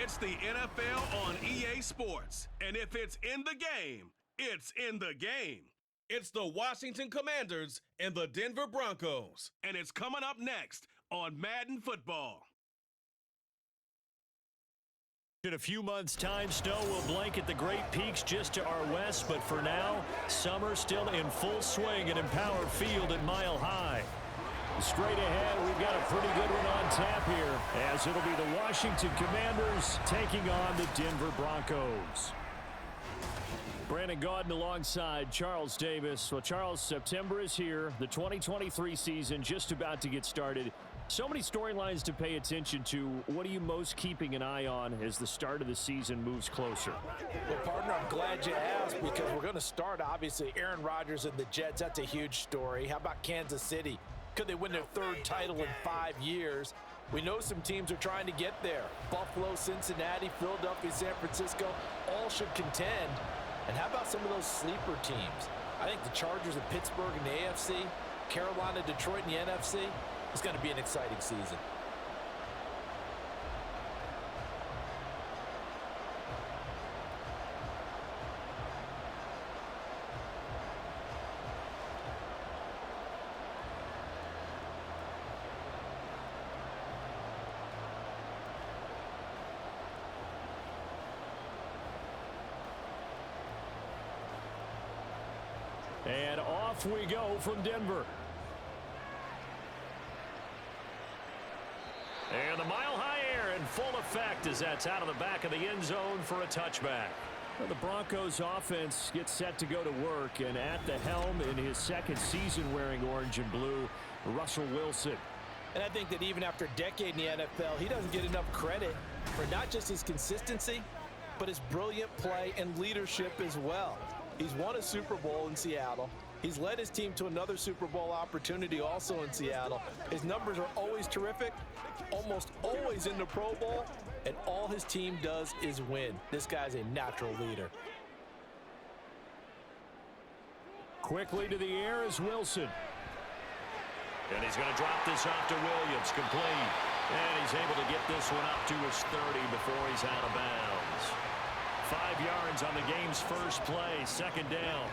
It's the NFL on EA Sports. And if it's in the game, it's in the game. It's the Washington Commanders and the Denver Broncos. And it's coming up next on Madden Football. In a few months' time, snow will blanket the Great Peaks just to our west, but for now, summer still in full swing at Empower Field at Mile High. Straight ahead, we've got a pretty good one on tap here, as it'll be the Washington Commanders taking on the Denver Broncos. Brandon Gaudin alongside Charles Davis. Well, Charles, September is here. The 2023 season just about to get started. So many storylines to pay attention to. What are you most keeping an eye on as the start of the season moves closer? Well, partner, I'm glad you asked because we're going to start, obviously, Aaron Rodgers and the Jets. That's a huge story. How about Kansas City? Could they win their third title in 5 years? We know some teams are trying to get there. Buffalo, Cincinnati, Philadelphia, San Francisco, all should contend. And how about some of those sleeper teams? I think the Chargers of Pittsburgh in the AFC, Carolina, Detroit in the NFC, it's going to be an exciting season. And off we go from Denver. And the mile-high air in full effect as that's out of the back of the end zone for a touchback. Well, the Broncos offense gets set to go to work, and at the helm in his second season wearing orange and blue, Russell Wilson. And I think that even after a decade in the NFL, he doesn't get enough credit for not just his consistency, but his brilliant play and leadership as well. He's won a Super Bowl in Seattle. He's led his team to another Super Bowl opportunity also in Seattle. His numbers are always terrific, almost always in the Pro Bowl, and all his team does is win. This guy's a natural leader. Quickly to the air is Wilson. And he's going to drop this off to Williams, complete. And he's able to get this one up to his 30 before he's out of bounds. 5 yards on the game's first play, second down.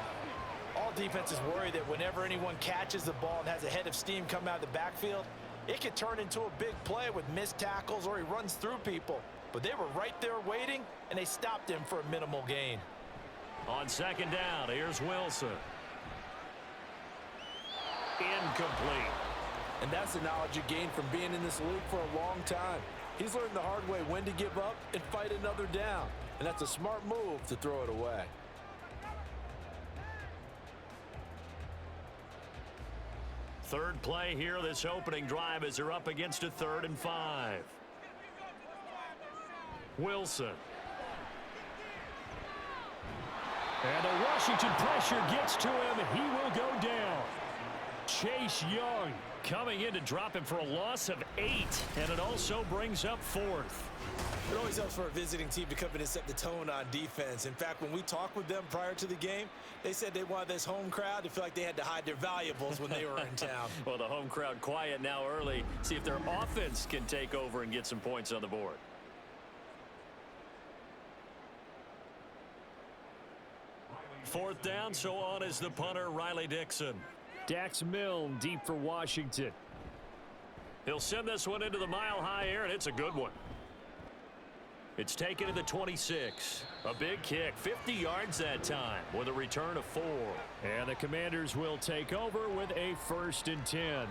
All defenses worry that whenever anyone catches the ball and has a head of steam come out of the backfield, it could turn into a big play with missed tackles or he runs through people. But they were right there waiting, and they stopped him for a minimal gain. On second down, here's Wilson. Incomplete. And that's the knowledge you gain from being in this league for a long time. He's learned the hard way when to give up and fight another down. And that's a smart move to throw it away. Third play here, this opening drive as they're up against a 3rd and 5. Wilson. And the Washington pressure gets to him. He will go down. Chase Young coming in to drop him for a loss of 8. And it also brings up 4th. It always helps for a visiting team to come in and set the tone on defense. In fact, when we talked with them prior to the game, they said they wanted this home crowd to feel like they had to hide their valuables when they were in town. Well, the home crowd quiet now early. See if their offense can take over and get some points on the board. Fourth down, so on is the punter, Riley Dixon. Dax Milne deep for Washington. He'll send this one into the mile-high air, and it's a good one. It's taken to the 26. A big kick, 50 yards that time with a return of 4. And the Commanders will take over with a 1st and 10.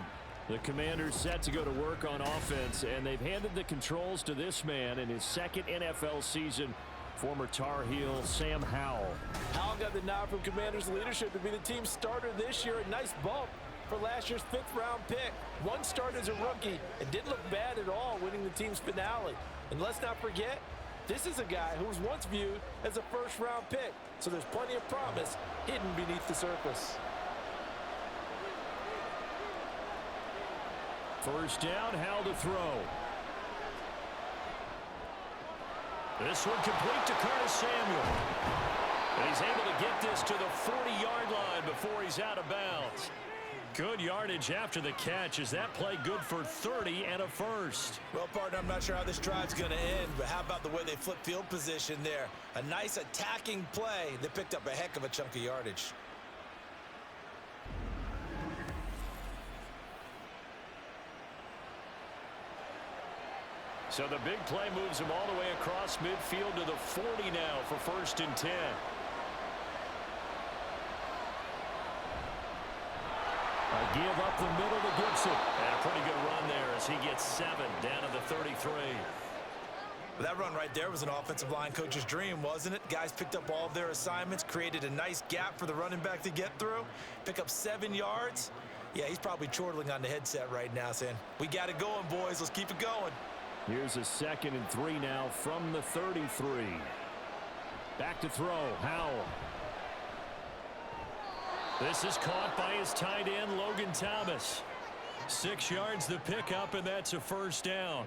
The Commanders set to go to work on offense, and they've handed the controls to this man in his second NFL season, former Tar Heel Sam Howell. Howell got the nod from Commanders leadership to be the team starter this year. A nice bump for last year's 5th-round pick. One start as a rookie and didn't look bad at all, winning the team's finale. And let's not forget, this is a guy who was once viewed as a 1st-round pick. So there's plenty of promise hidden beneath the surface. First down, Howell to throw. This one complete to Curtis Samuel. And he's able to get this to the 40-yard line before he's out of bounds. Good yardage after the catch. Is that play good for 30 and a first? Well, partner, I'm not sure how this drive's going to end, but how about the way they flip field position there? A nice attacking play that picked up a heck of a chunk of yardage. So the big play moves him all the way across midfield to the 40 now for 1st and 10. A give up the middle to Gibson. And a pretty good run there as he gets 7 down to the 33. Well, that run right there was an offensive line coach's dream, wasn't it? Guys picked up all of their assignments, created a nice gap for the running back to get through, pick up 7 yards. Yeah, he's probably chortling on the headset right now saying, we got it going, boys. Let's keep it going. Here's a 2nd and 3 now from the 33. Back to throw, Howell. This is caught by his tight end, Logan Thomas. 6 yards the pickup, and that's a 1st down.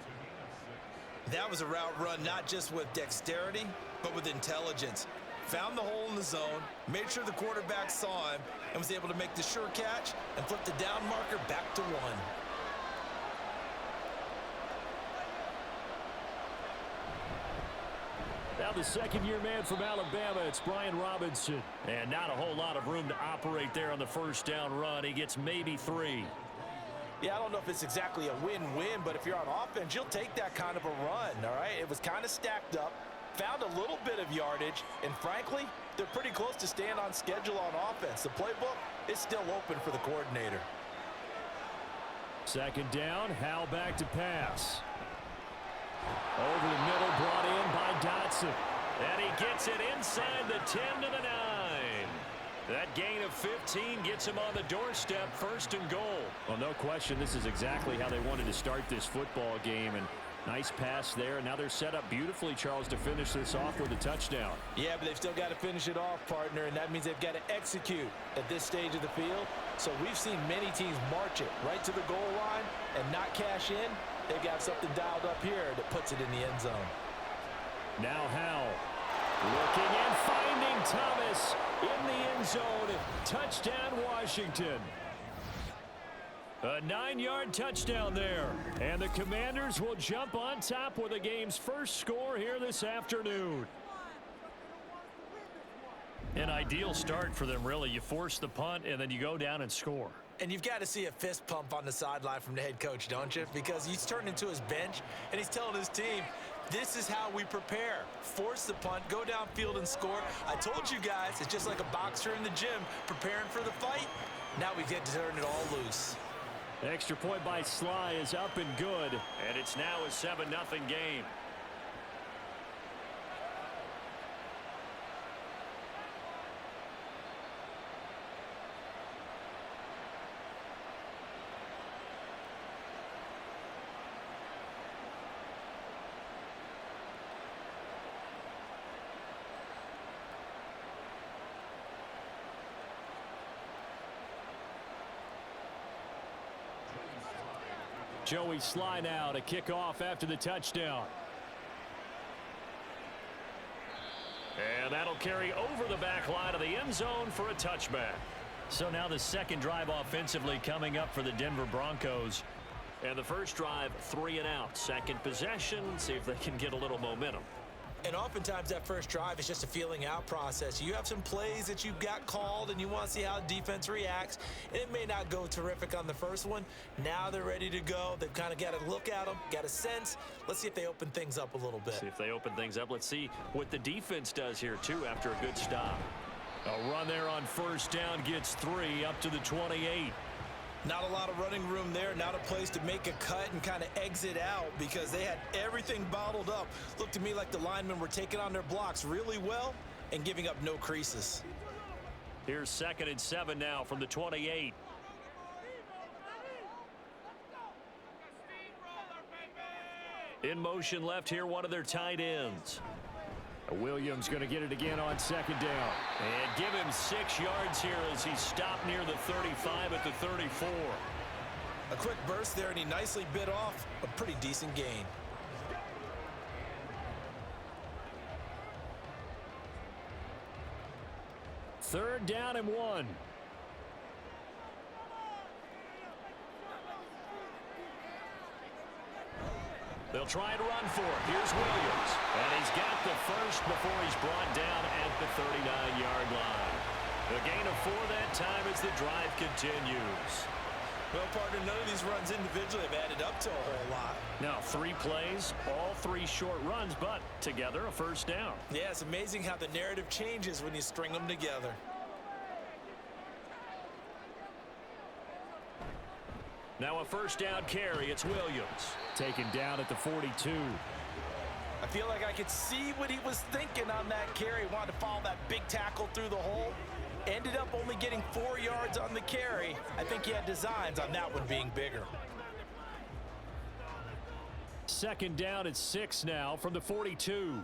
That was a route run not just with dexterity, but with intelligence. Found the hole in the zone, made sure the quarterback saw him, and was able to make the sure catch and flip the down marker back to 1. Now the 2nd-year man from Alabama, it's Brian Robinson. And not a whole lot of room to operate there on the 1st down run. He gets maybe 3. Yeah, I don't know if it's exactly a win-win, but if you're on offense, you'll take that kind of a run, all right? It was kind of stacked up, found a little bit of yardage, and frankly, they're pretty close to staying on schedule on offense. The playbook is still open for the coordinator. 2nd down, Howell back to pass. Over the middle, brought in by Dotson. And he gets it inside the 10 to the 9. That gain of 15 gets him on the doorstep, 1st and goal. Well, no question, this is exactly how they wanted to start this football game. And nice pass there. Now they're set up beautifully, Charles, to finish this off with a touchdown. Yeah, but they've still got to finish it off, partner, and that means they've got to execute at this stage of the field. So we've seen many teams march it right to the goal line and not cash in. They've got something dialed up here that puts it in the end zone. Now Howell looking and finding Thomas in the end zone. Touchdown, Washington. A 9-yard touchdown there. And the Commanders will jump on top with the game's first score here this afternoon. An ideal start for them, really. You force the punt, and then you go down and score. And you've got to see a fist pump on the sideline from the head coach, don't you? Because he's turned into his bench, and he's telling his team, this is how we prepare. Force the punt, go downfield and score. I told you guys, it's just like a boxer in the gym preparing for the fight. Now we get to turn it all loose. Extra point by Sly is up and good, and it's now a 7-0 game. Joey Sly now to kick off after the touchdown. And that'll carry over the back line of the end zone for a touchback. So now the 2nd drive offensively coming up for the Denver Broncos. And the 1st drive, 3 and out. 2nd possession, see if they can get a little momentum. And oftentimes that first drive is just a feeling out process. You have some plays that you've got called and you want to see how the defense reacts. And it may not go terrific on the first one. Now they're ready to go. They've kind of got to look at them, got a sense. Let's see if they open things up a little bit. See if they open things up. Let's see what the defense does here, too, after a good stop. A run there on 1st down gets 3 up to the 28. Not a lot of running room there. Not a place to make a cut and kind of exit out because they had everything bottled up. Looked to me like the linemen were taking on their blocks really well and giving up no creases. Here's 2nd and 7 now from the 28. In motion left here, one of their tight ends. Williams going to get it again on 2nd down. And give him 6 yards here as he stopped near the 35 at the 34. A quick burst there, and he nicely bit off a pretty decent gain. Third down and 1. They'll try and run for it. Here's Williams. And he's got the first before he's brought down at the 39-yard line. A gain of 4 that time as the drive continues. Well, partner, none of these runs individually have added up to a whole lot. Now, 3 plays, all 3 short runs, but together a first down. Yeah, it's amazing how the narrative changes when you string them together. Now a first down carry. It's Williams. Taken down at the 42. I feel like I could see what he was thinking on that carry. Wanted to follow that big tackle through the hole. Ended up only getting 4 yards on the carry. I think he had designs on that one being bigger. Second down at 6 now from the 42.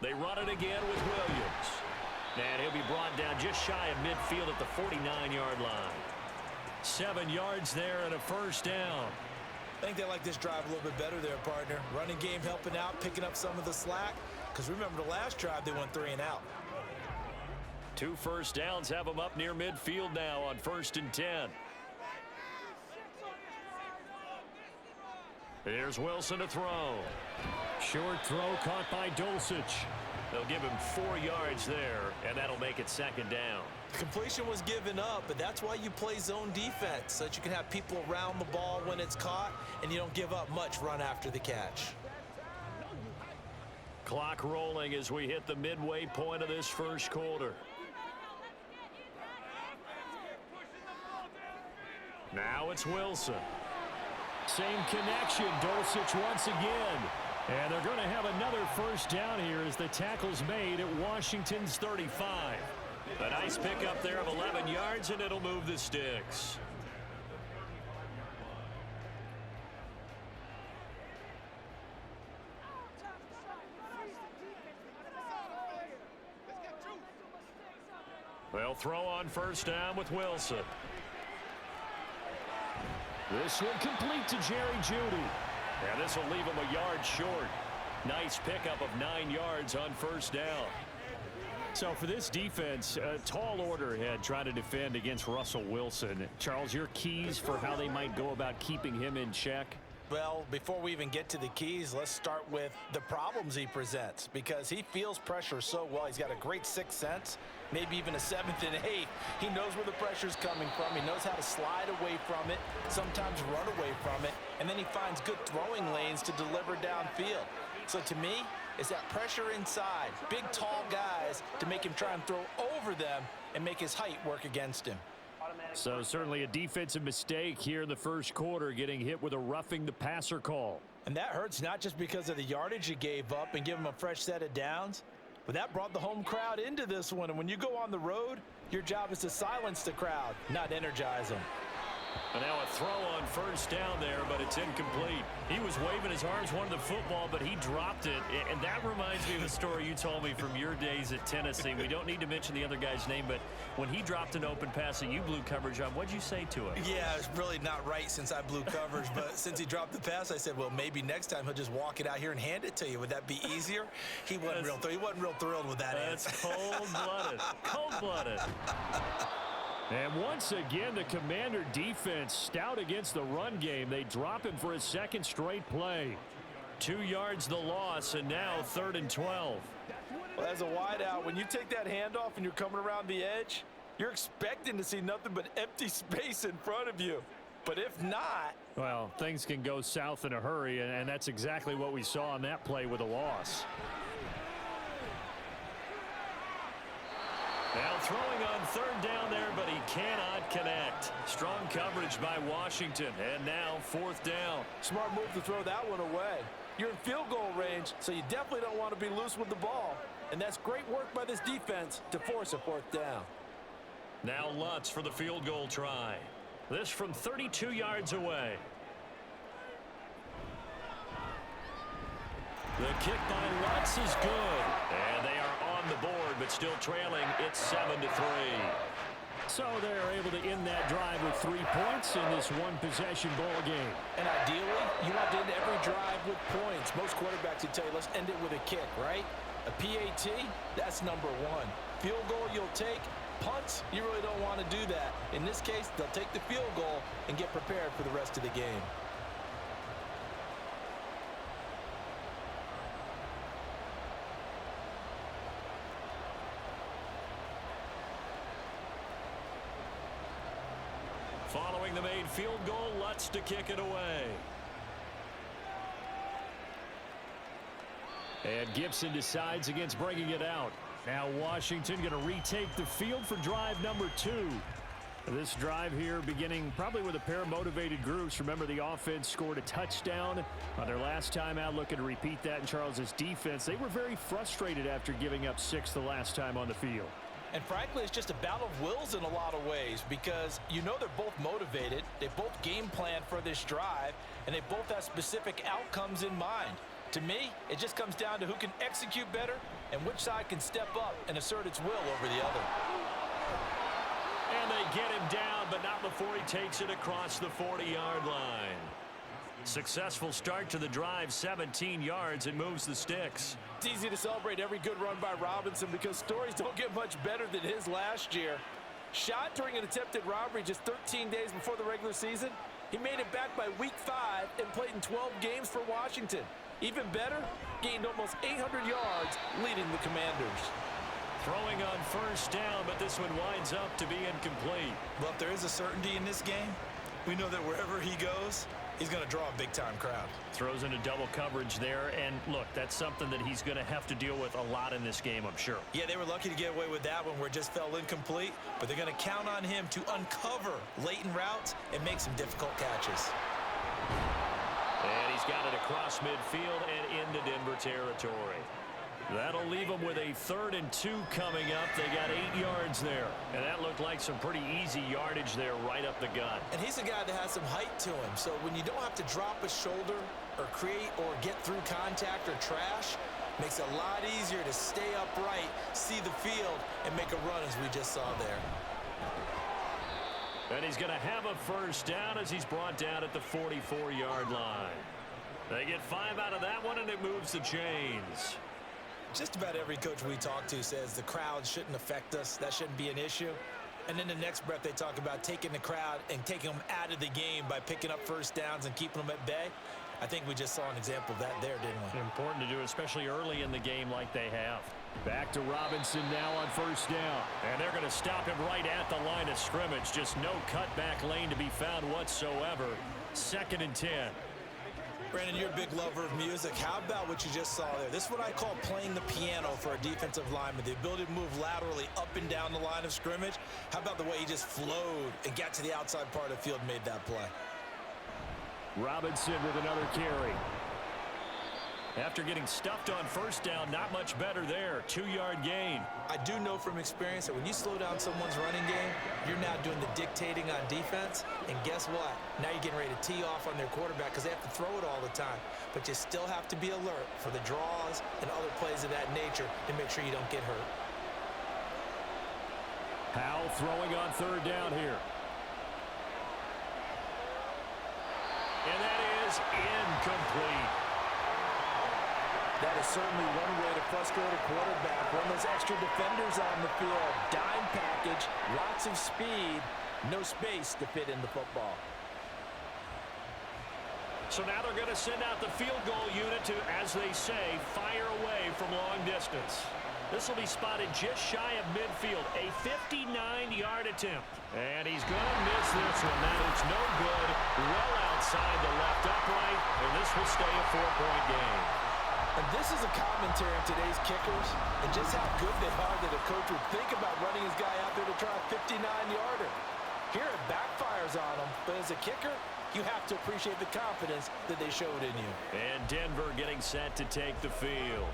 They run it again with Williams. And he'll be brought down just shy of midfield at the 49-yard line. 7 yards there and a first down. I think they like this drive a little bit better there, partner. Running game helping out, picking up some of the slack. Because remember the last drive, they went 3 and out. 2 first downs have them up near midfield now on 1st and 10. Here's Wilson to throw. Short throw caught by Dulcich. They'll give him 4 yards there, and that'll make it second down. Completion was given up, but that's why you play zone defense, so that you can have people around the ball when it's caught, and you don't give up much run after the catch. Clock rolling as we hit the midway point of this first quarter. Now it's Wilson. Same connection, Dulcich once again. And they're going to have another first down here as the tackle's made at Washington's 35. A nice pickup there of 11 yards, and it'll move the sticks. They'll throw on first down with Wilson. This one complete to Jerry Jeudy. And this will leave him a yard short. Nice pickup of 9 yards on first down. So for this defense, a tall order ahead trying to defend against Russell Wilson. Charles, your keys for how they might go about keeping him in check? Well, before we even get to the keys, let's start with the problems he presents, because he feels pressure so well. He's got a great sixth sense, maybe even a 7th and 8th. He knows where the pressure's coming from. He knows how to slide away from it, sometimes run away from it, and then he finds good throwing lanes to deliver downfield. So to me, it's that pressure inside, big, tall guys to make him try and throw over them and make his height work against him. So certainly a defensive mistake here in the first quarter, getting hit with a roughing the passer call. And that hurts not just because of the yardage he gave up and give him a fresh set of downs, but that brought the home crowd into this one. And when you go on the road, your job is to silence the crowd, not energize them. And now a throw on first down there, but it's incomplete. He was waving his arms, wanted the football, but he dropped it. And that reminds me of a story you told me from your days at Tennessee. We don't need to mention the other guy's name, but when he dropped an open pass that you blew coverage on, what'd you say to him? Yeah, it's really not right since I blew coverage, but since he dropped the pass, I said, well, maybe next time he'll just walk it out here and hand it to you. Would that be easier? He wasn't real thrilled with that answer. That's cold-blooded. Cold-blooded. And once again, the Commander defense stout against the run game. They drop him for a second straight play. 2 yards the loss, and now 3rd and 12. Well, as a wideout, when you take that handoff and you're coming around the edge, you're expecting to see nothing but empty space in front of you. But if not... Well, things can go south in a hurry, and that's exactly what we saw on that play with a loss. Now throwing on 3rd down there, but he cannot connect. Strong coverage by Washington, and now 4th down. Smart move to throw that one away. You're in field goal range, so you definitely don't want to be loose with the ball. And that's great work by this defense to force a 4th down. Now Lutz for the field goal try. This from 32 yards away. The kick by Lutz is good. And they are on the board, but still trailing. It's 7-3. So they're able to end that drive with 3 points in this one-possession ball game. And ideally, you want to end every drive with points. Most quarterbacks would tell you, let's end it with a kick, right? A PAT, that's number 1. Field goal you'll take, Punts, you really don't want to do that. In this case, they'll take the field goal and get prepared for the rest of the game. Following the made field goal, Lutz to kick it away. And Gibson decides against bringing it out. Now Washington going to retake the field for drive number 2. This drive here beginning probably with a pair of motivated groups. Remember, the offense scored a touchdown on their last time out, looking to repeat that in Charles's defense. They were very frustrated after giving up 6 the last time on the field. And frankly, it's just a battle of wills in a lot of ways because you know they're both motivated, they both game plan for this drive, and they both have specific outcomes in mind. To me, it just comes down to who can execute better and which side can step up and assert its will over the other. And they get him down, but not before he takes it across the 40-yard line. Successful start to the drive, 17 yards, and moves the sticks. It's easy to celebrate every good run by Robinson because stories don't get much better than his last year. Shot during an attempted robbery just 13 days before the regular season. He made it back by week 5 and played in 12 games for Washington. Even better, gained almost 800 yards leading the Commanders. Throwing on first down, but this one winds up to be incomplete. Well, if there is a certainty in this game, we know that wherever he goes, he's going to draw a big-time crowd. Throws into double coverage there, and look, that's something that he's going to have to deal with a lot in this game, I'm sure. Yeah, they were lucky to get away with that one where it just fell incomplete, but they're going to count on him to uncover latent routes and make some difficult catches. And he's got it across midfield and into Denver territory. That'll leave them with a 3rd and 2 coming up. They got 8 yards there. And that looked like some pretty easy yardage there right up the gut. And he's a guy that has some height to him. So when you don't have to drop a shoulder or create or get through contact or trash, makes it a lot easier to stay upright, see the field, and make a run as we just saw there. And he's going to have a first down as he's brought down at the 44-yard line. They get 5 out of that one, and it moves the chains. Just about every coach we talk to says the crowd shouldn't affect us. That shouldn't be an issue. And then the next breath they talk about taking the crowd and taking them out of the game by picking up first downs and keeping them at bay. I think we just saw an example of that there, didn't we? Important to do, especially early in the game like they have. Back to Robinson now on first down. And they're going to stop him right at the line of scrimmage. Just no cutback lane to be found whatsoever. 2nd and 10. Brandon, you're a big lover of music. How about what you just saw there? This is what I call playing the piano for a defensive lineman. The ability to move laterally up and down the line of scrimmage. How about the way he just flowed and got to the outside part of the field and made that play? Robinson with another carry. After getting stuffed on first down, not much better there. 2-yard gain. I do know from experience that when you slow down someone's running game, you're now doing the dictating on defense. And guess what? Now you're getting ready to tee off on their quarterback because they have to throw it all the time. But you still have to be alert for the draws and other plays of that nature to make sure you don't get hurt. Powell throwing on 3rd down here. And that is incomplete. That is certainly one way to frustrate a quarterback. Run those extra defenders on the field. Dime package, lots of speed, no space to fit in the football. So now they're going to send out the field goal unit to, as they say, fire away from long distance. This will be spotted just shy of midfield. A 59-yard attempt. And he's going to miss this one. That is no good. Well outside the left upright. And this will stay a 4-point game. And this is a commentary on today's kickers and just how good they are that a coach would think about running his guy out there to try a 59-yarder. Here it backfires on him, but as a kicker, you have to appreciate the confidence that they showed in you. And Denver getting set to take the field.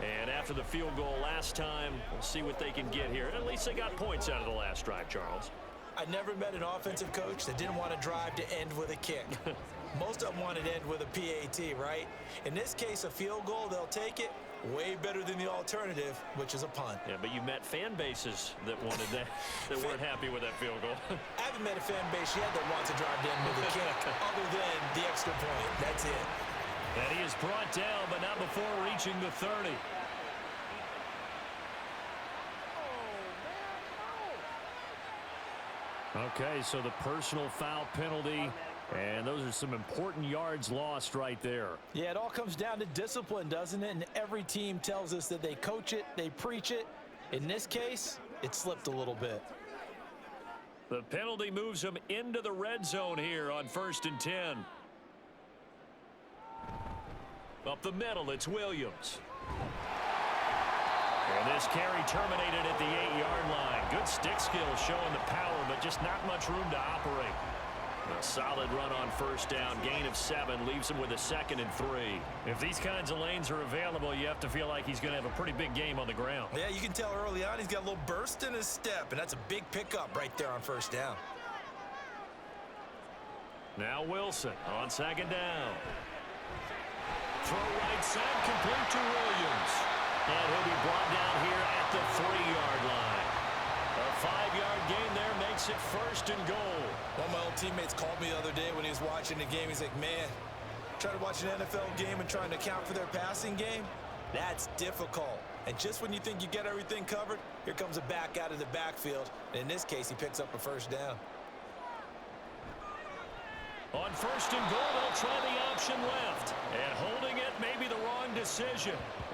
And after the field goal last time, we'll see what they can get here. At least they got points out of the last drive, Charles. I never met an offensive coach that didn't want to drive to end with a kick. Most of them wanted to end with a PAT, right? In this case, a field goal, they'll take it. Way better than the alternative, which is a punt. Yeah, but you met fan bases that wanted that, that weren't happy with that field goal. I haven't met a fan base yet that wants to drive to end with a kick, other than the extra point. That's it. And he is brought down, but not before reaching the 30. Okay, so the personal foul penalty, and those are some important yards lost right there. Yeah, it all comes down to discipline, doesn't it? And every team tells us that they coach it, they preach it. In this case, it slipped a little bit. The penalty moves them into the red zone here on 1st and 10. Up the middle, it's Williams. And this carry terminated at the 8-yard line. Good stick skills showing the power, but just not much room to operate. A solid run on 1st down. Gain of 7 leaves him with a 2nd and 3. If these kinds of lanes are available, you have to feel like he's going to have a pretty big game on the ground. Yeah, you can tell early on he's got a little burst in his step, and that's a big pickup right there on 1st down. Now Wilson on 2nd down. Throw right side, complete to Williams. And he'll be brought down here at the 3-yard line. A 5-yard gain there makes it 1st and goal. One of my old teammates called me the other day when he was watching the game. He's like, man, trying to watch an NFL game and trying to account for their passing game, that's difficult. And just when you think you get everything covered, here comes a back out of the backfield. And in this case, he picks up a 1st down. On 1st and goal, they'll try the option left. And holding it may be the wrong decision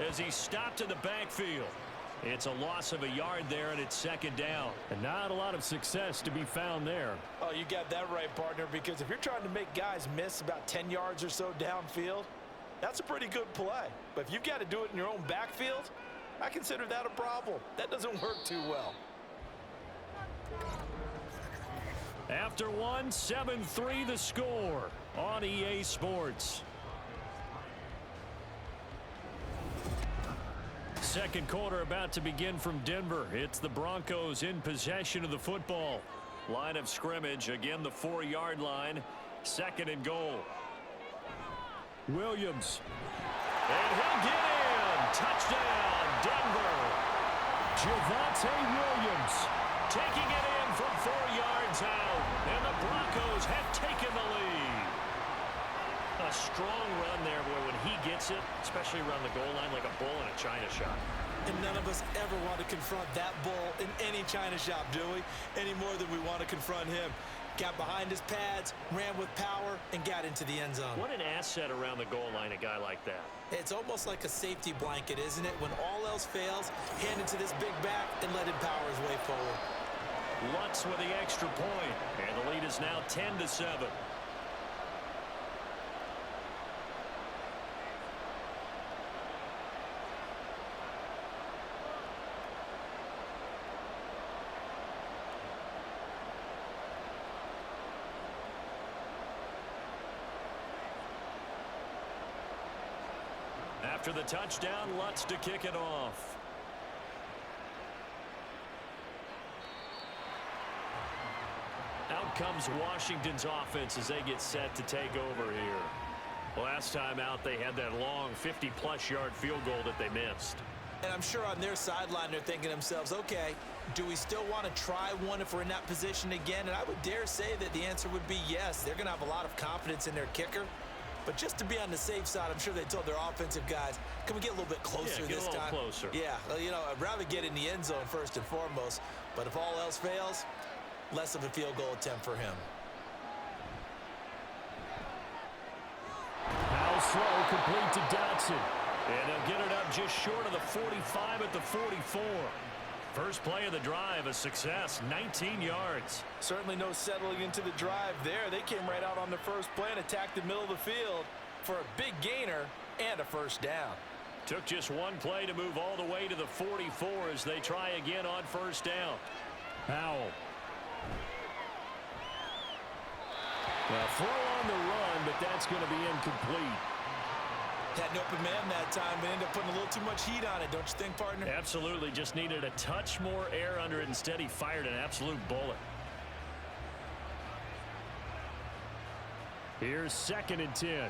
as he stopped in the backfield. It's a loss of a yard there, and it's 2nd down. And not a lot of success to be found there. Oh, you got that right, partner, because if you're trying to make guys miss about 10 yards or so downfield, that's a pretty good play. But if you've got to do it in your own backfield, I consider that a problem. That doesn't work too well. After one, 7-3 the score on EA Sports. Second quarter about to begin from Denver. It's the Broncos in possession of the football. Line of scrimmage, again the 4-yard line. 2nd and goal. Williams. And he'll get in. Touchdown, Denver. Javonte Williams taking it in from 4 yards out. And the Broncos have taken the lead. A strong run there, boy, when he gets it, especially around the goal line like a bull in a china shop. And none of us ever want to confront that bull in any china shop, do we? Any more than we want to confront him. Got behind his pads, ran with power, and got into the end zone. What an asset around the goal line, a guy like that. It's almost like a safety blanket, isn't it? When all else fails, hand it to this big back and let him power his way forward. Lutz with the extra point, and the lead is now 10-7. After the touchdown, Lutz to kick it off. Out comes Washington's offense as they get set to take over here. Last time out, they had that long 50-plus yard field goal that they missed. And I'm sure on their sideline they're thinking to themselves, okay, do we still want to try one if we're in that position again? And I would dare say that the answer would be yes. They're going to have a lot of confidence in their kicker. But just to be on the safe side, I'm sure they told their offensive guys, can we get a little bit closer this time? Yeah, get a little closer. Yeah, well, you know, I'd rather get in the end zone first and foremost. But if all else fails, less of a field goal attempt for him. Now slow, complete to Dotson. And they'll get it up just short of the 45 at the 44. First play of the drive, a success, 19 yards. Certainly no settling into the drive there. They came right out on the first play and attacked the middle of the field for a big gainer and a 1st down. Took just one play to move all the way to the 44 as they try again on 1st down. Powell. Now throw on the run, but that's going to be incomplete. Had an open man that time, but ended up putting a little too much heat on it, don't you think, partner? Absolutely. Just needed a touch more air under it. Instead, he fired an absolute bullet. Here's 2nd and 10.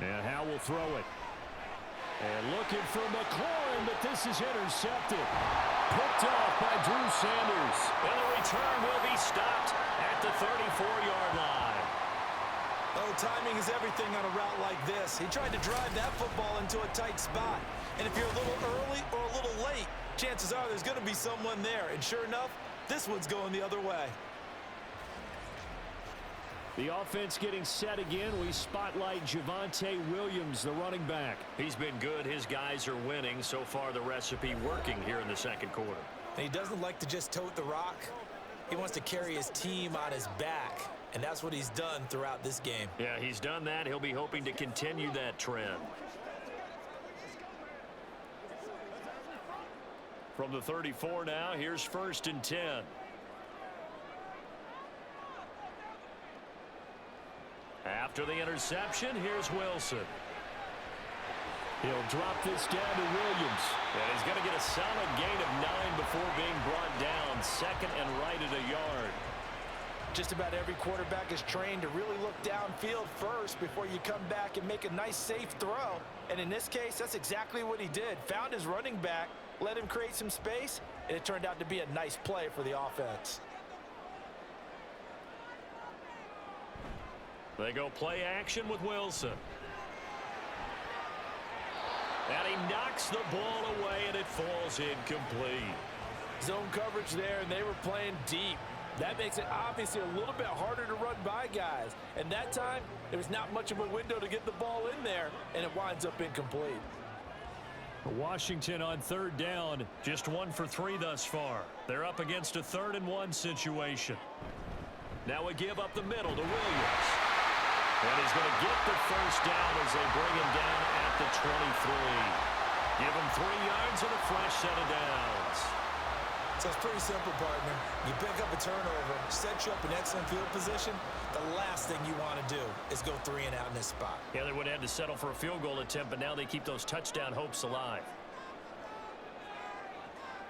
And Howe will throw it. And looking for McLaurin, but this is intercepted. Picked off by Drew Sanders. And the return will be stopped at the 34-yard line. Oh, timing is everything on a route like this. He tried to drive that football into a tight spot. And if you're a little early or a little late, chances are there's going to be someone there. And sure enough, this one's going the other way. The offense getting set again. We spotlight Javonte Williams, the running back. He's been good. His guys are winning. So far, the recipe working here in the second quarter. And he doesn't like to just tote the rock. He wants to carry his team on his back. And that's what he's done throughout this game. Yeah, he's done that. He'll be hoping to continue that trend. From the 34 now, here's 1st and 10. After the interception, here's Wilson. He'll drop this down to Williams. And he's going to get a solid gain of 9 before being brought down. Second and right at a yard. Just about every quarterback is trained to really look downfield first before you come back and make a nice, safe throw. And in this case, that's exactly what he did. Found his running back, let him create some space, and it turned out to be a nice play for the offense. They go play action with Wilson. And he knocks the ball away, and it falls incomplete. Zone coverage there, and they were playing deep. That makes it obviously a little bit harder to run by guys. And that time, there was not much of a window to get the ball in there, and it winds up incomplete. Washington on 3rd down, just 1 for 3 thus far. They're up against a 3rd and 1 situation. Now we give up the middle to Williams. And he's going to get the first down as they bring him down at the 23. Give him 3 yards and a fresh set of downs. So it's pretty simple, partner. You pick up a turnover, set you up in excellent field position. The last thing you want to do is go 3 and out in this spot. Yeah, they would have had to settle for a field goal attempt, but now they keep those touchdown hopes alive.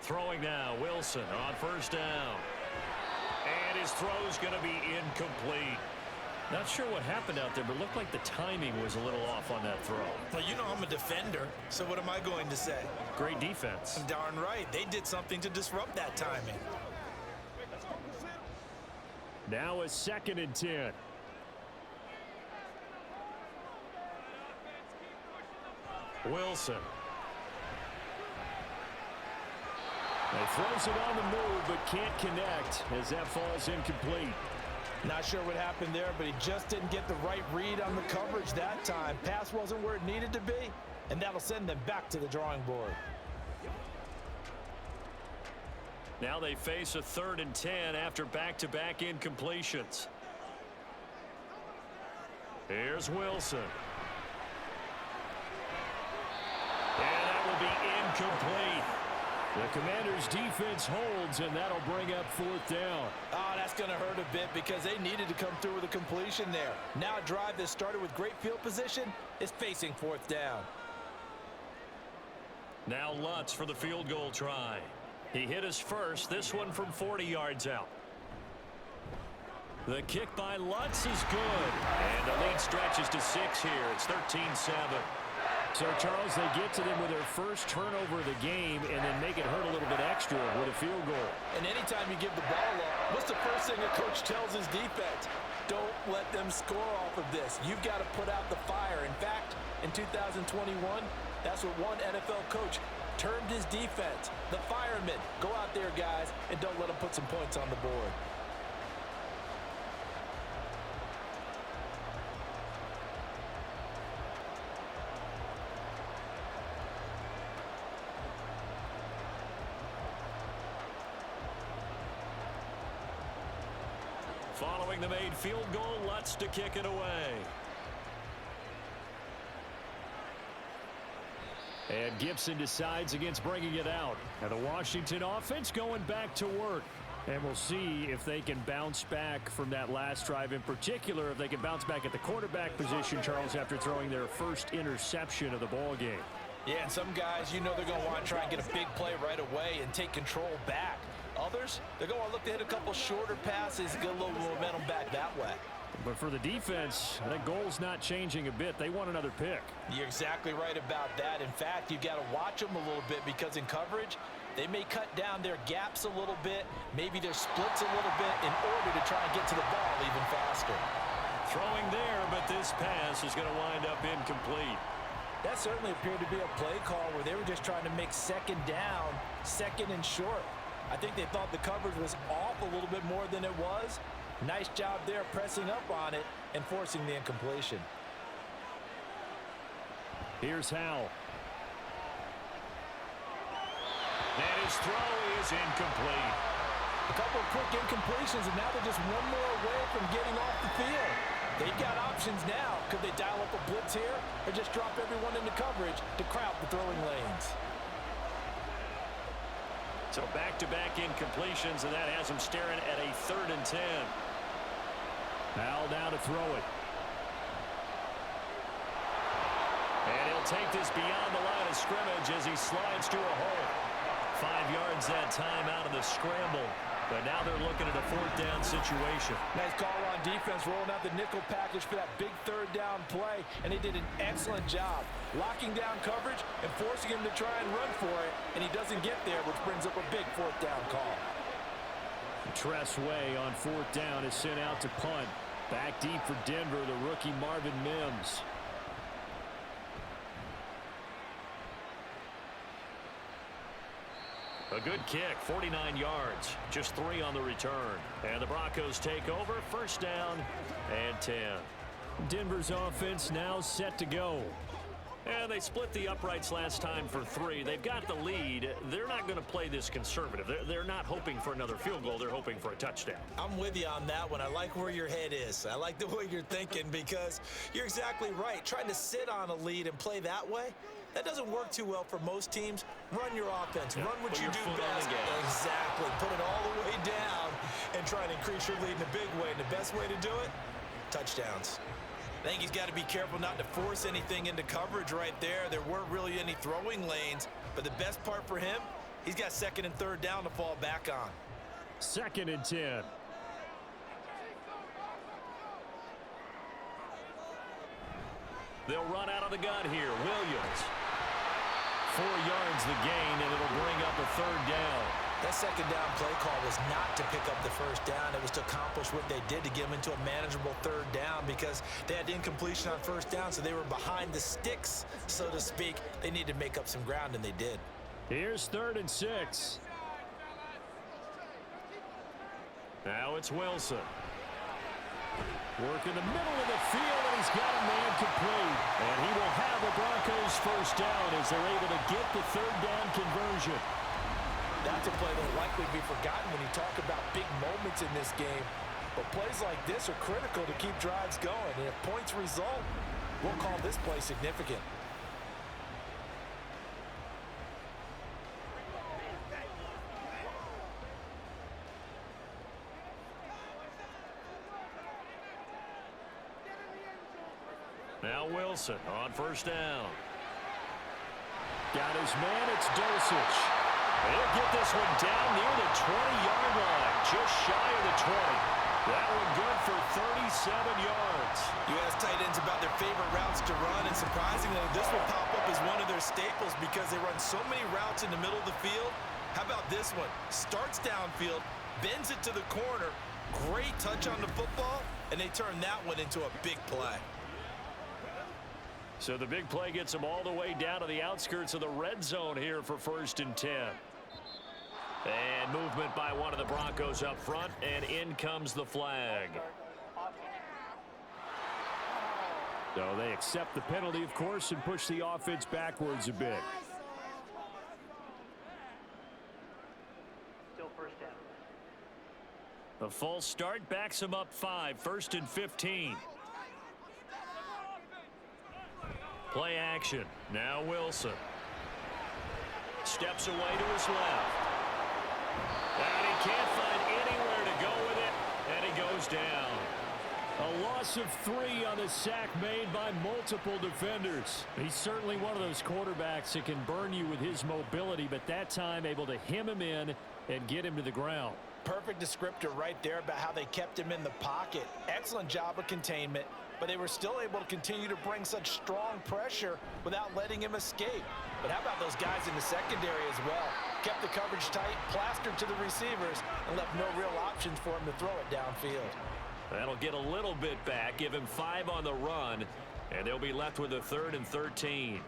Throwing now, Wilson on 1st down. And his throw's going to be incomplete. Not sure what happened out there, but it looked like the timing was a little off on that throw. Well, you know I'm a defender, so what am I going to say? Great defense. Darn right. They did something to disrupt that timing. Now a 2nd and 10. Wilson. He throws it on the move, but can't connect as that falls incomplete. Not sure what happened there, but he just didn't get the right read on the coverage that time. Pass wasn't where it needed to be, and that'll send them back to the drawing board. Now they face a 3rd and 10 after back-to-back incompletions. Here's Wilson. And that will be incomplete. The Commanders' defense holds, and that'll bring up 4th down. Oh, that's going to hurt a bit because they needed to come through with a completion there. Now a drive that started with great field position is facing 4th down. Now Lutz for the field goal try. He hit his first, this one from 40 yards out. The kick by Lutz is good. And the lead stretches to 6 here. It's 13-7. So, Charles, they get to them with their first turnover of the game and then make it hurt a little bit extra with a field goal. And anytime you give the ball up, what's the first thing a coach tells his defense? Don't let them score off of this. You've got to put out the fire. In fact, in 2021, that's what one NFL coach termed his defense. The firemen. Go out there, guys, and don't let them put some points on the board. Following the made field goal, Lutz to kick it away. And Gibson decides against bringing it out. And the Washington offense going back to work. And we'll see if they can bounce back from that last drive. In particular, if they can bounce back at the quarterback position, Charles, after throwing their first interception of the ball game. Yeah, and some guys, you know they're going to want to try and get a big play right away and take control back. Others, they're going to look to hit a couple shorter passes, get a little momentum back that way. But for the defense, that goal's not changing a bit. They want another pick. You're exactly right about that. In fact, you've got to watch them a little bit because in coverage, they may cut down their gaps a little bit, maybe their splits a little bit in order to try and get to the ball even faster. Throwing there, but this pass is going to wind up incomplete. That certainly appeared to be a play call where they were just trying to make second down, second and short. I think they thought the coverage was off a little bit more than it was. Nice job there pressing up on it and forcing the incompletion. Here's Howell. And his throw is incomplete. A couple of quick incompletions, and now they're just one more away from getting off the field. They've got options now. Could they dial up a blitz here or just drop everyone into coverage to crowd the throwing lanes? So back-to-back incompletions, and that has him staring at a 3rd and 10. Howell now to throw it. And he'll take this beyond the line of scrimmage as he slides to a hole. 5 yards that time out of the scramble. But now they're looking at a 4th down situation. Nice call on defense, rolling out the nickel package for that big 3rd down play, and they did an excellent job locking down coverage and forcing him to try and run for it, and he doesn't get there, which brings up a big 4th down call. Tress Way on 4th down is sent out to punt. Back deep for Denver, the rookie Marvin Mims. A good kick, 49 yards, just 3 on the return. And the Broncos take over, 1st down and 10. Denver's offense now set to go. And they split the uprights last time for 3. They've got the lead. They're not going to play this conservative. They're not hoping for another field goal. They're hoping for a touchdown. I'm with you on that one. I like where your head is. I like the way you're thinking because you're exactly right. Trying to sit on a lead and play that way, that doesn't work too well for most teams. Run your offense. Run what you do best. Exactly. Put it all the way down and try to increase your lead in a big way. And the best way to do it, touchdowns. I think he's got to be careful not to force anything into coverage right there. There weren't really any throwing lanes. But the best part for him, he's got 2nd and 3rd down to fall back on. 2nd and 10. They'll run out of the gun here. Williams. 4 yards the gain, and it'll bring up a 3rd down. That 2nd down play call was not to pick up the 1st down. It was to accomplish what they did to get them into a manageable 3rd down because they had incompletion on 1st down, so they were behind the sticks, so to speak. They needed to make up some ground, and they did. Here's 3rd and 6. Now it's Wilson. Work in the middle of the field, and he's got a man complete. And he will have the Broncos 1st down as they're able to get the 3rd down conversion. That's a play that will likely be forgotten when you talk about big moments in this game. But plays like this are critical to keep drives going. And if points result, we'll call this play significant. Now Wilson on 1st down. Got his man, it's Dosich. He'll get this one down near the 20-yard line, just shy of the 20. That one good for 37 yards. You ask tight ends about their favorite routes to run, and surprisingly, this will pop up as one of their staples because they run so many routes in the middle of the field. How about this one? Starts downfield, bends it to the corner, great touch on the football, and they turn that one into a big play. So the big play gets them all the way down to the outskirts of the red zone here for 1st and 10. And movement by one of the Broncos up front, and in comes the flag. So they accept the penalty, of course, and push the offense backwards a bit. Still 1st down. The false start backs him up 5, 1st and 15. Play action. Now Wilson. Steps away to his left. And he can't find anywhere to go with it, and he goes down. A loss of 3 on the sack made by multiple defenders. He's certainly one of those quarterbacks that can burn you with his mobility, but that time able to hem him in and get him to the ground. Perfect descriptor right there about how they kept him in the pocket. Excellent job of containment, but they were still able to continue to bring such strong pressure without letting him escape. But how about those guys in the secondary as well? Kept the coverage tight, plastered to the receivers, and left no real options for him to throw it downfield. That'll get a little bit back, give him 5 on the run, and they'll be left with a 3rd and 13.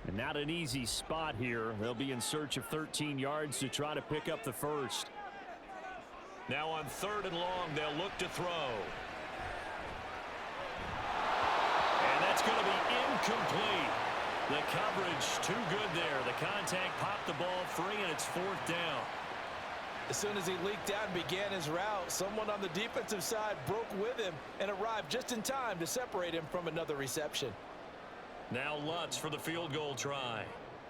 And not an easy spot here. They'll be in search of 13 yards to try to pick up the first. Now on 3rd and long, they'll look to throw. And that's going to be incomplete. The coverage too good there. The contact popped the ball free, and it's 4th down. As soon as he leaked out and began his route, someone on the defensive side broke with him and arrived just in time to separate him from another reception. Now Lutz for the field goal try.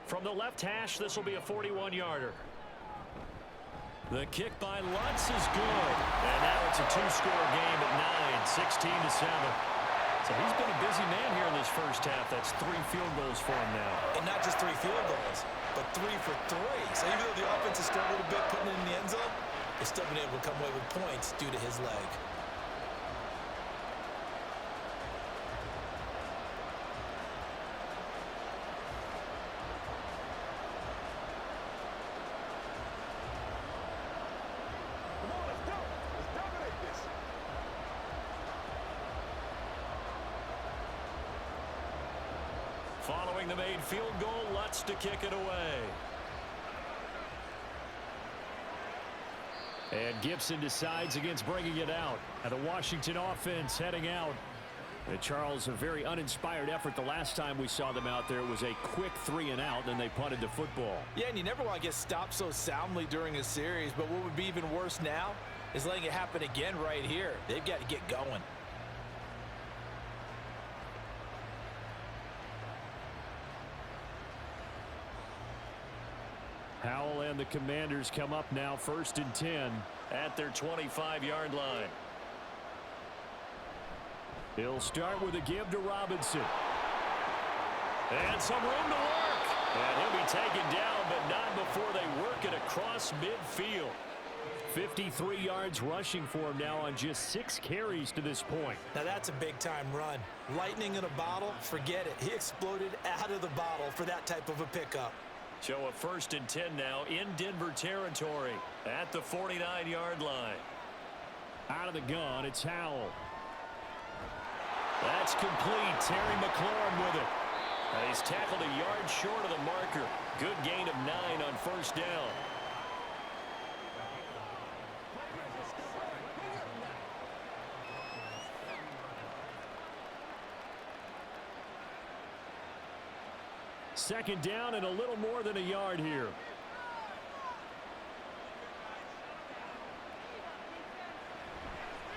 From the left hash, this will be a 41-yarder. The kick by Lutz is good. And now it's a 2-score game at 9, 16-7. So he's been a busy man here in this first half. That's 3 field goals for him now. And not just 3 field goals, but 3 for 3. So even though the offense has struggled a bit putting it in the end zone, they've still been able to come away with points due to his leg. Following the made field goal, Lutz to kick it away. And Gibson decides against bringing it out. And the Washington offense heading out. And Charles, a very uninspired effort the last time we saw them out there. It was a quick 3 and out, and they punted the football. Yeah, and you never want to get stopped so soundly during a series, but what would be even worse now is letting it happen again right here. They've got to get going. Howell and the Commanders come up now 1st and 10 at their 25-yard line. He'll start with a give to Robinson. And some room to work. And he'll be taken down, but not before they work it across midfield. 53 yards rushing for him now on just 6 carries to this point. Now that's a big-time run. Lightning in a bottle, forget it. He exploded out of the bottle for that type of a pickup. So a 1st and 10 now in Denver territory at the 49-yard line. Out of the gun, it's Howell. That's complete. Terry McLaurin with it. And he's tackled a yard short of the marker. Good gain of 9 on 1st down. Second down and a little more than a yard here.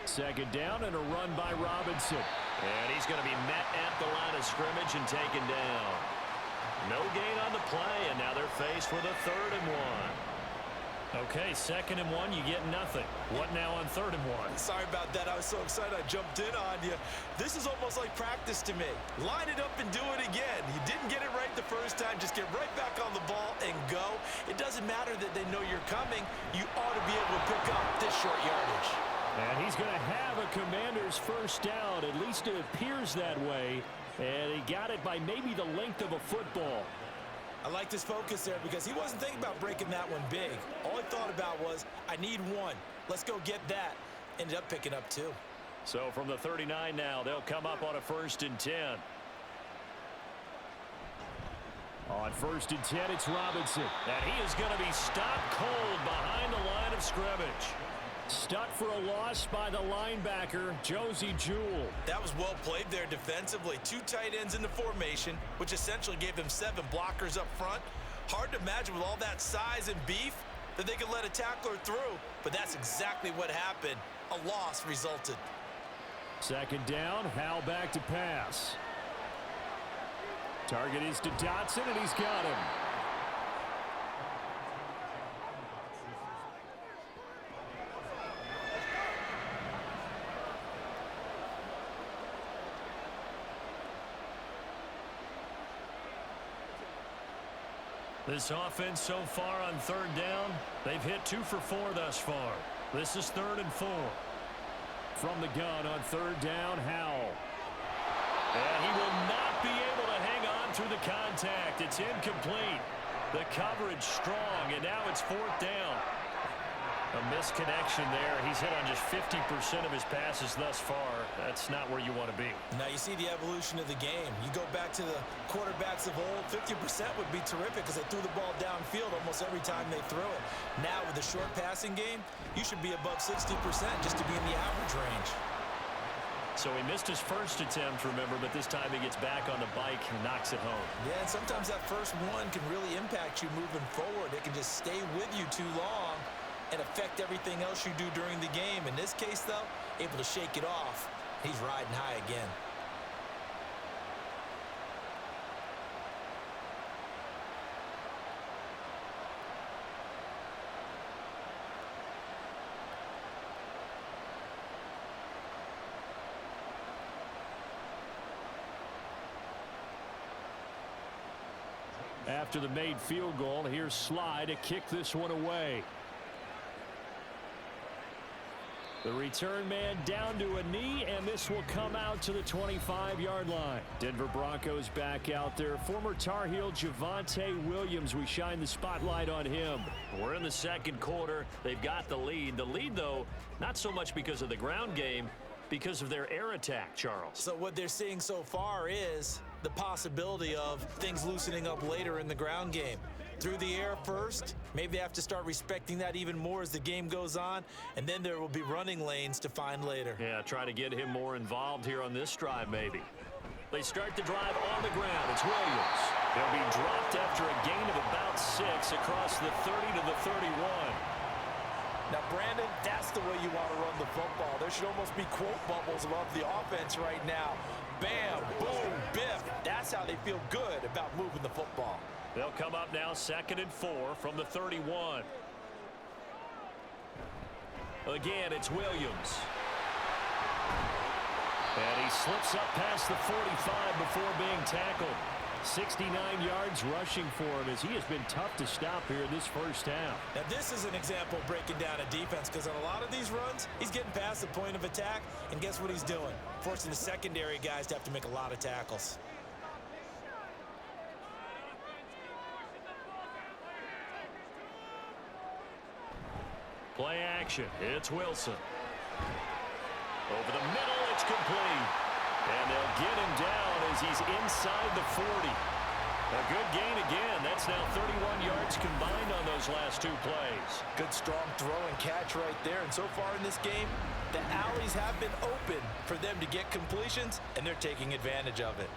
Second down and a run by Robinson. And he's going to be met at the line of scrimmage and taken down. No gain on the play, and now they're faced with a 3rd and 1. Okay, 2nd and 1, you get nothing. What now on 3rd and 1? Sorry about that. I was so excited I jumped in on you. This is almost like practice to me. Line it up and do it again. You didn't get it right the first time. Just get right back on the ball and go. It doesn't matter that they know you're coming. You ought to be able to pick up this short yardage. And he's going to have a Commander's 1st down. At least it appears that way. And he got it by maybe the length of a football. I like this focus there because he wasn't thinking about breaking that one big. All he thought about was, I need 1. Let's go get that. Ended up picking up 2. So from the 39 now, they'll come up on a 1st and 10. On 1st and 10, it's Robinson. And he is going to be stopped cold behind the line of scrimmage. Stuck for a loss by the linebacker, Josie Jewell. That was well played there defensively. 2 tight ends in the formation, which essentially gave them 7 blockers up front. Hard to imagine with all that size and beef that they could let a tackler through, but that's exactly what happened. A loss resulted. Second down, Howell back to pass. Target is to Dotson, and he's got him. This offense so far on 3rd down, they've hit 2 for 4 thus far. This is 3rd and 4. From the gun on 3rd down, Howell. And he will not be able to hang on through the contact. It's incomplete. The coverage strong, and now it's 4th down. A misconnection there. He's hit on just 50% of his passes thus far. That's not where you want to be. Now you see the evolution of the game. You go back to the quarterbacks of old, 50% would be terrific because they threw the ball downfield almost every time they threw it. Now with the short passing game, you should be above 60% just to be in the average range. So he missed his first attempt, remember, but this time he gets back on the bike and knocks it home. Yeah, and sometimes that first one can really impact you moving forward. It can just stay with you too long and affect everything else you do during the game. In this case, though, able to shake it off. He's riding high again. After the made field goal, here's Sly to kick this one away. The return man down to a knee, and this will come out to the 25-yard line. Denver Broncos back out there. Former Tar Heel Javonte Williams, we shine the spotlight on him. We're in the second quarter. They've got the lead. The lead, though, not so much because of the ground game, because of their air attack, Charles. So what they're seeing so far is the possibility of things loosening up later in the ground game. Through the air first, maybe they have to start respecting that even more as the game goes on, and then there will be running lanes to find later. Yeah, try to get him more involved here on this drive, maybe. They start the drive on the ground. It's Williams. He'll be dropped after a gain of about 6 across the 30 to the 31. Now, Brandon, that's the way you want to run the football. There should almost be quote bubbles above the offense right now. Bam, boom, biff. That's how they feel good about moving the football. They'll come up now 2nd and 4 from the 31. Again, it's Williams. And he slips up past the 45 before being tackled. 69 yards rushing for him as he has been tough to stop here in this first half. Now this is an example of breaking down a defense, because on a lot of these runs, he's getting past the point of attack, and guess what he's doing? Forcing the secondary guys to have to make a lot of tackles. Play action. It's Wilson. Over the middle, it's complete. And they'll get him down as he's inside the 40. A good gain again. That's now 31 yards combined on those last 2 plays. Good strong throw and catch right there. And so far in this game, the alleys have been open for them to get completions, and they're taking advantage of it.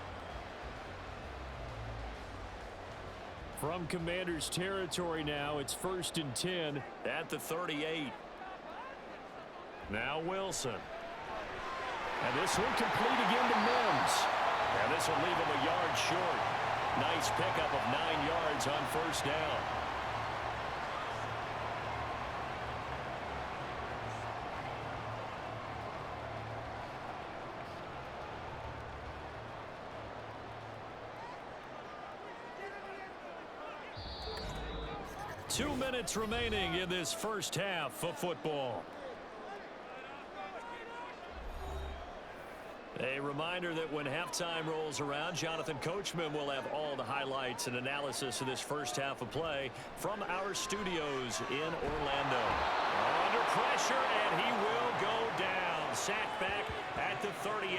From Commanders territory now, it's 1st and 10 at the 38. Now Wilson. And this one complete again to Mims. And this will leave him a yard short. Nice pickup of 9 yards on 1st down. Two minutes remaining in this first half of football. A reminder that when halftime rolls around, Jonathan Coachman will have all the highlights and analysis of this first half of play from our studios in Orlando. Under pressure, and he will go down. Sacked back at the 38.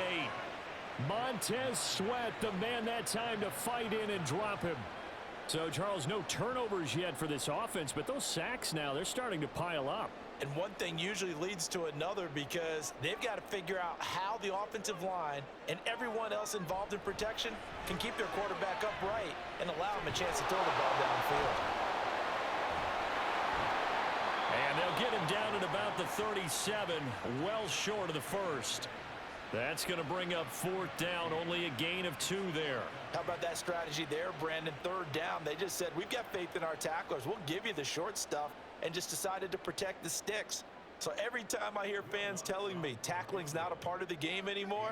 Montez Sweat, the man that time to fight in and drop him. So, Charles, no turnovers yet for this offense, but those sacks now, they're starting to pile up. And one thing usually leads to another, because they've got to figure out how the offensive line and everyone else involved in protection can keep their quarterback upright and allow him a chance to throw the ball downfield. And they'll get him down at about the 37, well short of the first. That's going to bring up 4th down, only a gain of 2 there. How about that strategy there, Brandon? 3rd down, they just said, we've got faith in our tacklers. We'll give you the short stuff, and just decided to protect the sticks. So every time I hear fans telling me tackling's not a part of the game anymore,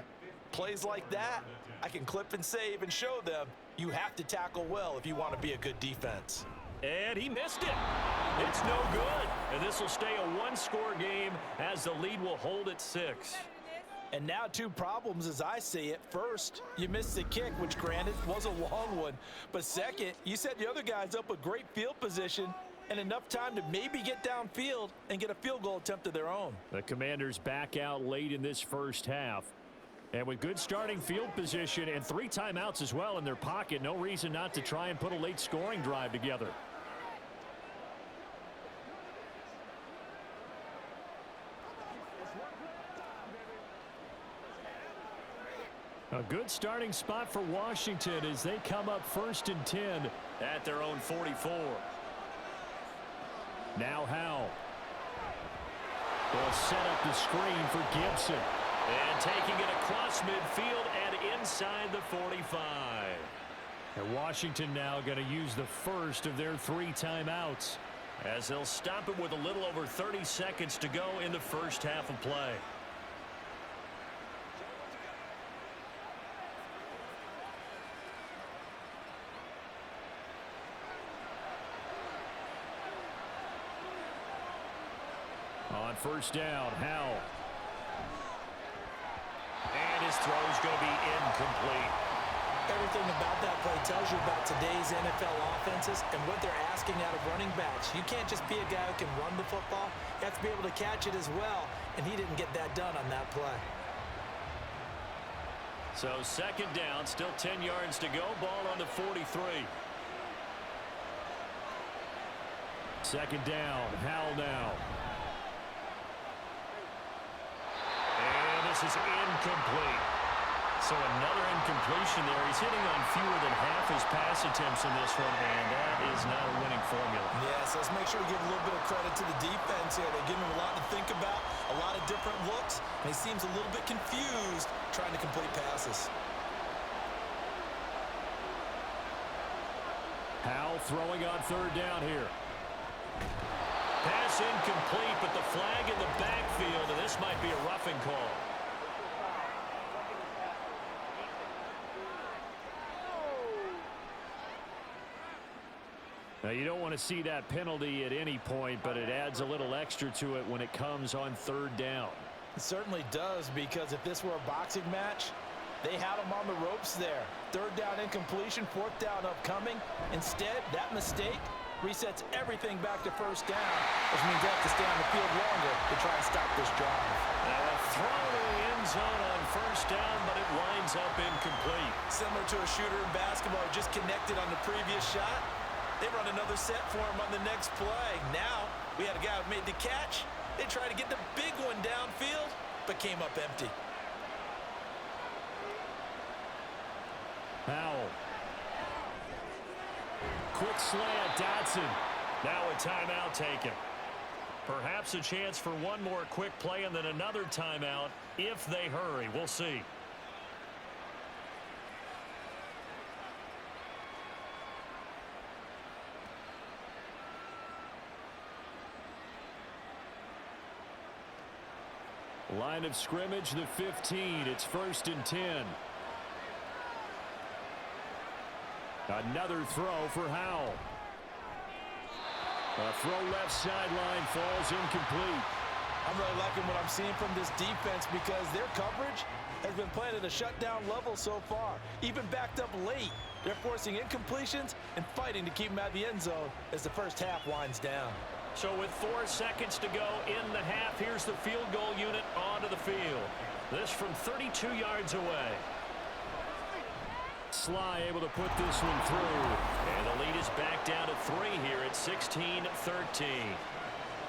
plays like that, I can clip and save and show them you have to tackle well if you want to be a good defense. And he missed it. It's no good. And this will stay a 1-score game as the lead will hold at 6. And now 2 problems as I see it. First, you missed the kick, which granted was a long one. But second, you set the other guys up with great field position, and enough time to maybe get downfield and get a field goal attempt of their own. The Commanders back out late in this first half. And with good starting field position and 3 timeouts as well in their pocket, no reason not to try and put a late scoring drive together. A good starting spot for Washington as they come up 1st and 10 at their own 44. Now Howell. They'll set up the screen for Gibson. And taking it across midfield and inside the 45. And Washington now going to use the first of their 3 timeouts as they'll stop it with a little over 30 seconds to go in the first half of play. On first down, Howell. And his throw is going to be incomplete. Everything about that play tells you about today's NFL offenses and what they're asking out of running backs. You can't just be a guy who can run the football. You have to be able to catch it as well, and he didn't get that done on that play. So 2nd down, still 10 yards to go. Ball on the 43. 2nd down, Howell now. This is incomplete. So another incompletion there. He's hitting on fewer than half his pass attempts in this one, and that is not a winning formula. Yes, let's make sure we give a little bit of credit to the defense here. They're giving him a lot to think about, a lot of different looks, and he seems a little bit confused trying to complete passes. Howell throwing on 3rd down here. Pass incomplete, but the flag in the backfield, and this might be a roughing call. Now, you don't want to see that penalty at any point, but it adds a little extra to it when it comes on 3rd down. It certainly does, because if this were a boxing match, they had him on the ropes there. 3rd down incompletion, 4th down upcoming. Instead, that mistake resets everything back to 1st down, which means they have to stay on the field longer to try and stop this drive. Now a throw to the end zone on 1st down, but it winds up incomplete. Similar to a shooter in basketball who just connected on the previous shot. They run another set for him on the next play. Now, we had a guy who made the catch. They tried to get the big one downfield, but came up empty. Howell. Quick slant, Dotson. Now a timeout taken. Perhaps a chance for one more quick play and then another timeout if they hurry. We'll see. Line of scrimmage, the 15. It's 1st and 10. Another throw for Howell. A throw left sideline falls incomplete. I'm really liking what I'm seeing from this defense because their coverage has been playing at a shutdown level so far. Even backed up late, they're forcing incompletions and fighting to keep them out of the end zone as the first half winds down. So with 4 seconds to go in the half, here's the field goal unit onto the field. This from 32 yards away. Sly able to put this one through. And the lead is back down to 3 here at 16-13.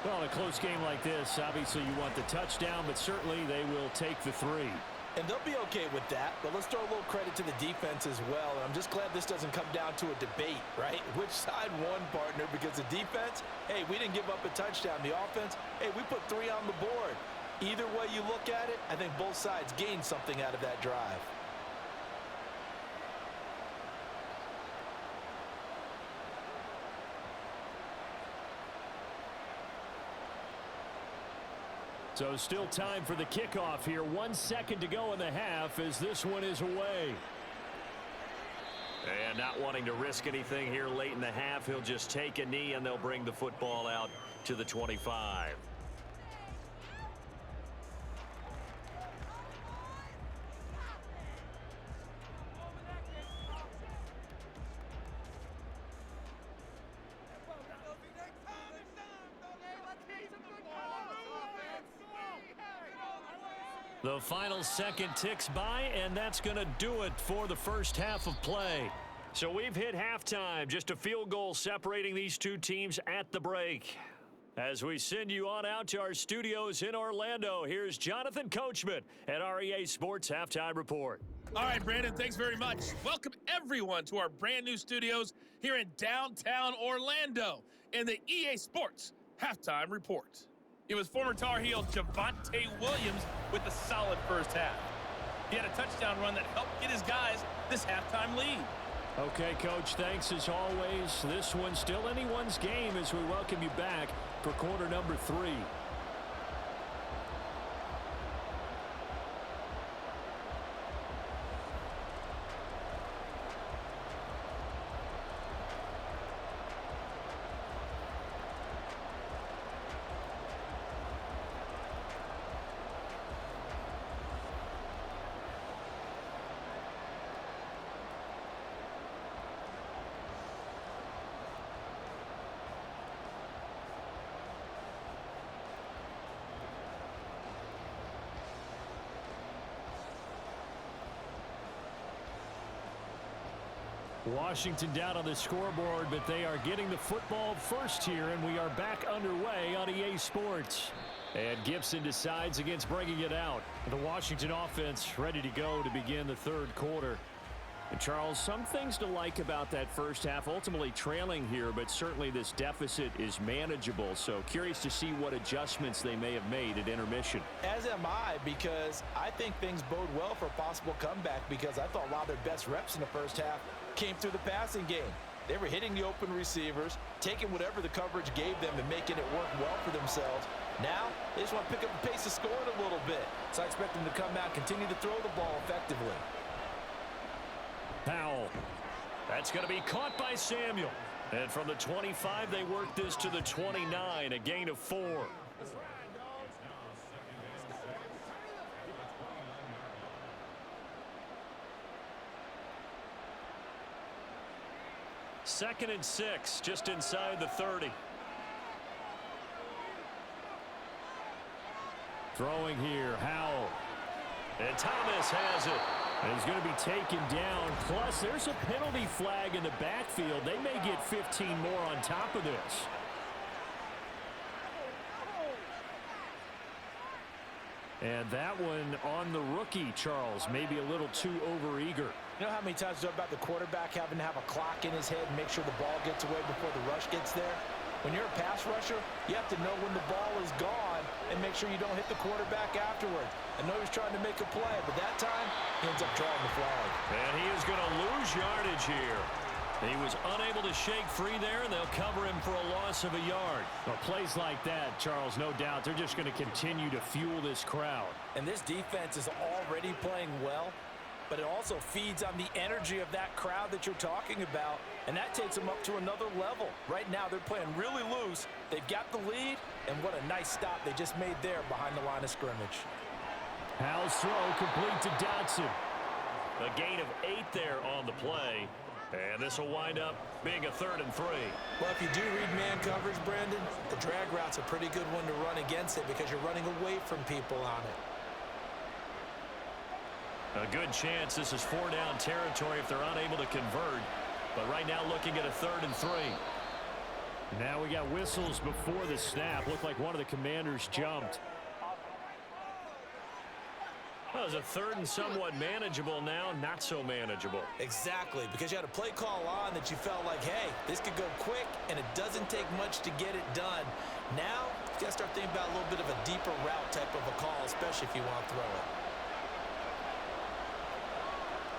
Well, in a close game like this, obviously you want the touchdown, but certainly they will take the 3. And they'll be okay with that, but let's throw a little credit to the defense as well. And I'm just glad this doesn't come down to a debate, right? Which side won, partner? Because the defense, hey, we didn't give up a touchdown. The offense, hey, we put 3 on the board. Either way you look at it, I think both sides gained something out of that drive. So still time for the kickoff here. 1 second to go in the half as this one is away. And not wanting to risk anything here late in the half, he'll just take a knee and they'll bring the football out to the 25. The final second ticks by, and that's going to do it for the first half of play. So we've hit halftime, just a field goal separating these two teams at the break. As we send you on out to our studios in Orlando, here's Jonathan Coachman at our EA Sports Halftime Report. All right, Brandon, thanks very much. Welcome, everyone, to our brand-new studios here in downtown Orlando in the EA Sports Halftime Report. It was former Tar Heel Javonte Williams with a solid first half. He had a touchdown run that helped get his guys this halftime lead. Okay, Coach, thanks as always. This one's still anyone's game as we welcome you back for quarter number 3. Washington down on the scoreboard, but they are getting the football first here, and we are back underway on EA Sports. And Gibson decides against bringing it out. The Washington offense ready to go to begin the third quarter. And Charles, some things to like about that first half, ultimately trailing here, but certainly this deficit is manageable. So curious to see what adjustments they may have made at intermission. As am I, because I think things bode well for a possible comeback, because I thought a lot of their best reps in the first half came through the passing game. They were hitting the open receivers, taking whatever the coverage gave them and making it work well for themselves. Now, they just want to pick up the pace of scoring a little bit. So I expect them to come out and continue to throw the ball effectively. Powell. That's going to be caught by Samuel. And from the 25, they work this to the 29, a gain of 4. Second and 6, just inside the 30. Throwing here, Howell. And Thomas has it. And he's going to be taken down. Plus, there's a penalty flag in the backfield. They may get 15 more on top of this. And that one on the rookie, Charles, maybe a little too overeager. You know how many times we talk about the quarterback having to have a clock in his head and make sure the ball gets away before the rush gets there? When you're a pass rusher, you have to know when the ball is gone and make sure you don't hit the quarterback afterward. I know he's trying to make a play, but that time, he ends up drawing the flag. And he is going to lose yardage here. He was unable to shake free there, and they'll cover him for a loss of a yard. Well, plays like that, Charles, no doubt, they're just going to continue to fuel this crowd. And this defense is already playing well, but it also feeds on the energy of that crowd that you're talking about, and that takes them up to another level. Right now, they're playing really loose. They've got the lead, and what a nice stop they just made there behind the line of scrimmage. Howell's throw complete to Dotson. A gain of 8 there on the play. And this will wind up being a 3rd and 3. Well, if you do read man coverage, Brandon, the drag route's a pretty good one to run against it because you're running away from people on it. A good chance this is 4-down territory if they're unable to convert. But right now looking at a 3rd and 3. Now we got whistles before the snap. Looked like one of the Commanders jumped. Well, it was a 3rd and somewhat manageable, now not so manageable. Exactly, because you had a play call on that you felt like, hey, this could go quick, and it doesn't take much to get it done. Now, you got to start thinking about a little bit of a deeper route type of a call, especially if you want to throw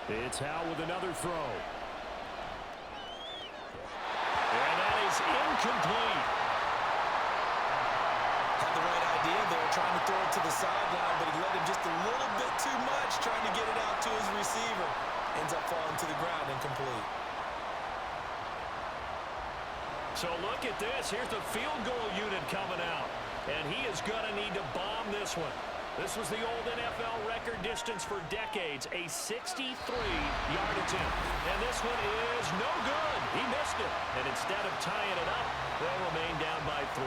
it. It's Howell with another throw. And that is incomplete. Had the right idea there, trying to throw it to the sideline, but he let him just a little bit too much, trying to get it out to his receiver. Ends up falling to the ground, incomplete. So look at this. Here's the field goal unit coming out. And he is going to need to bomb this one. This was the old NFL record distance for decades, a 63-yard attempt. And this one is no good. He missed it. And instead of tying it up, they'll remain down by 3.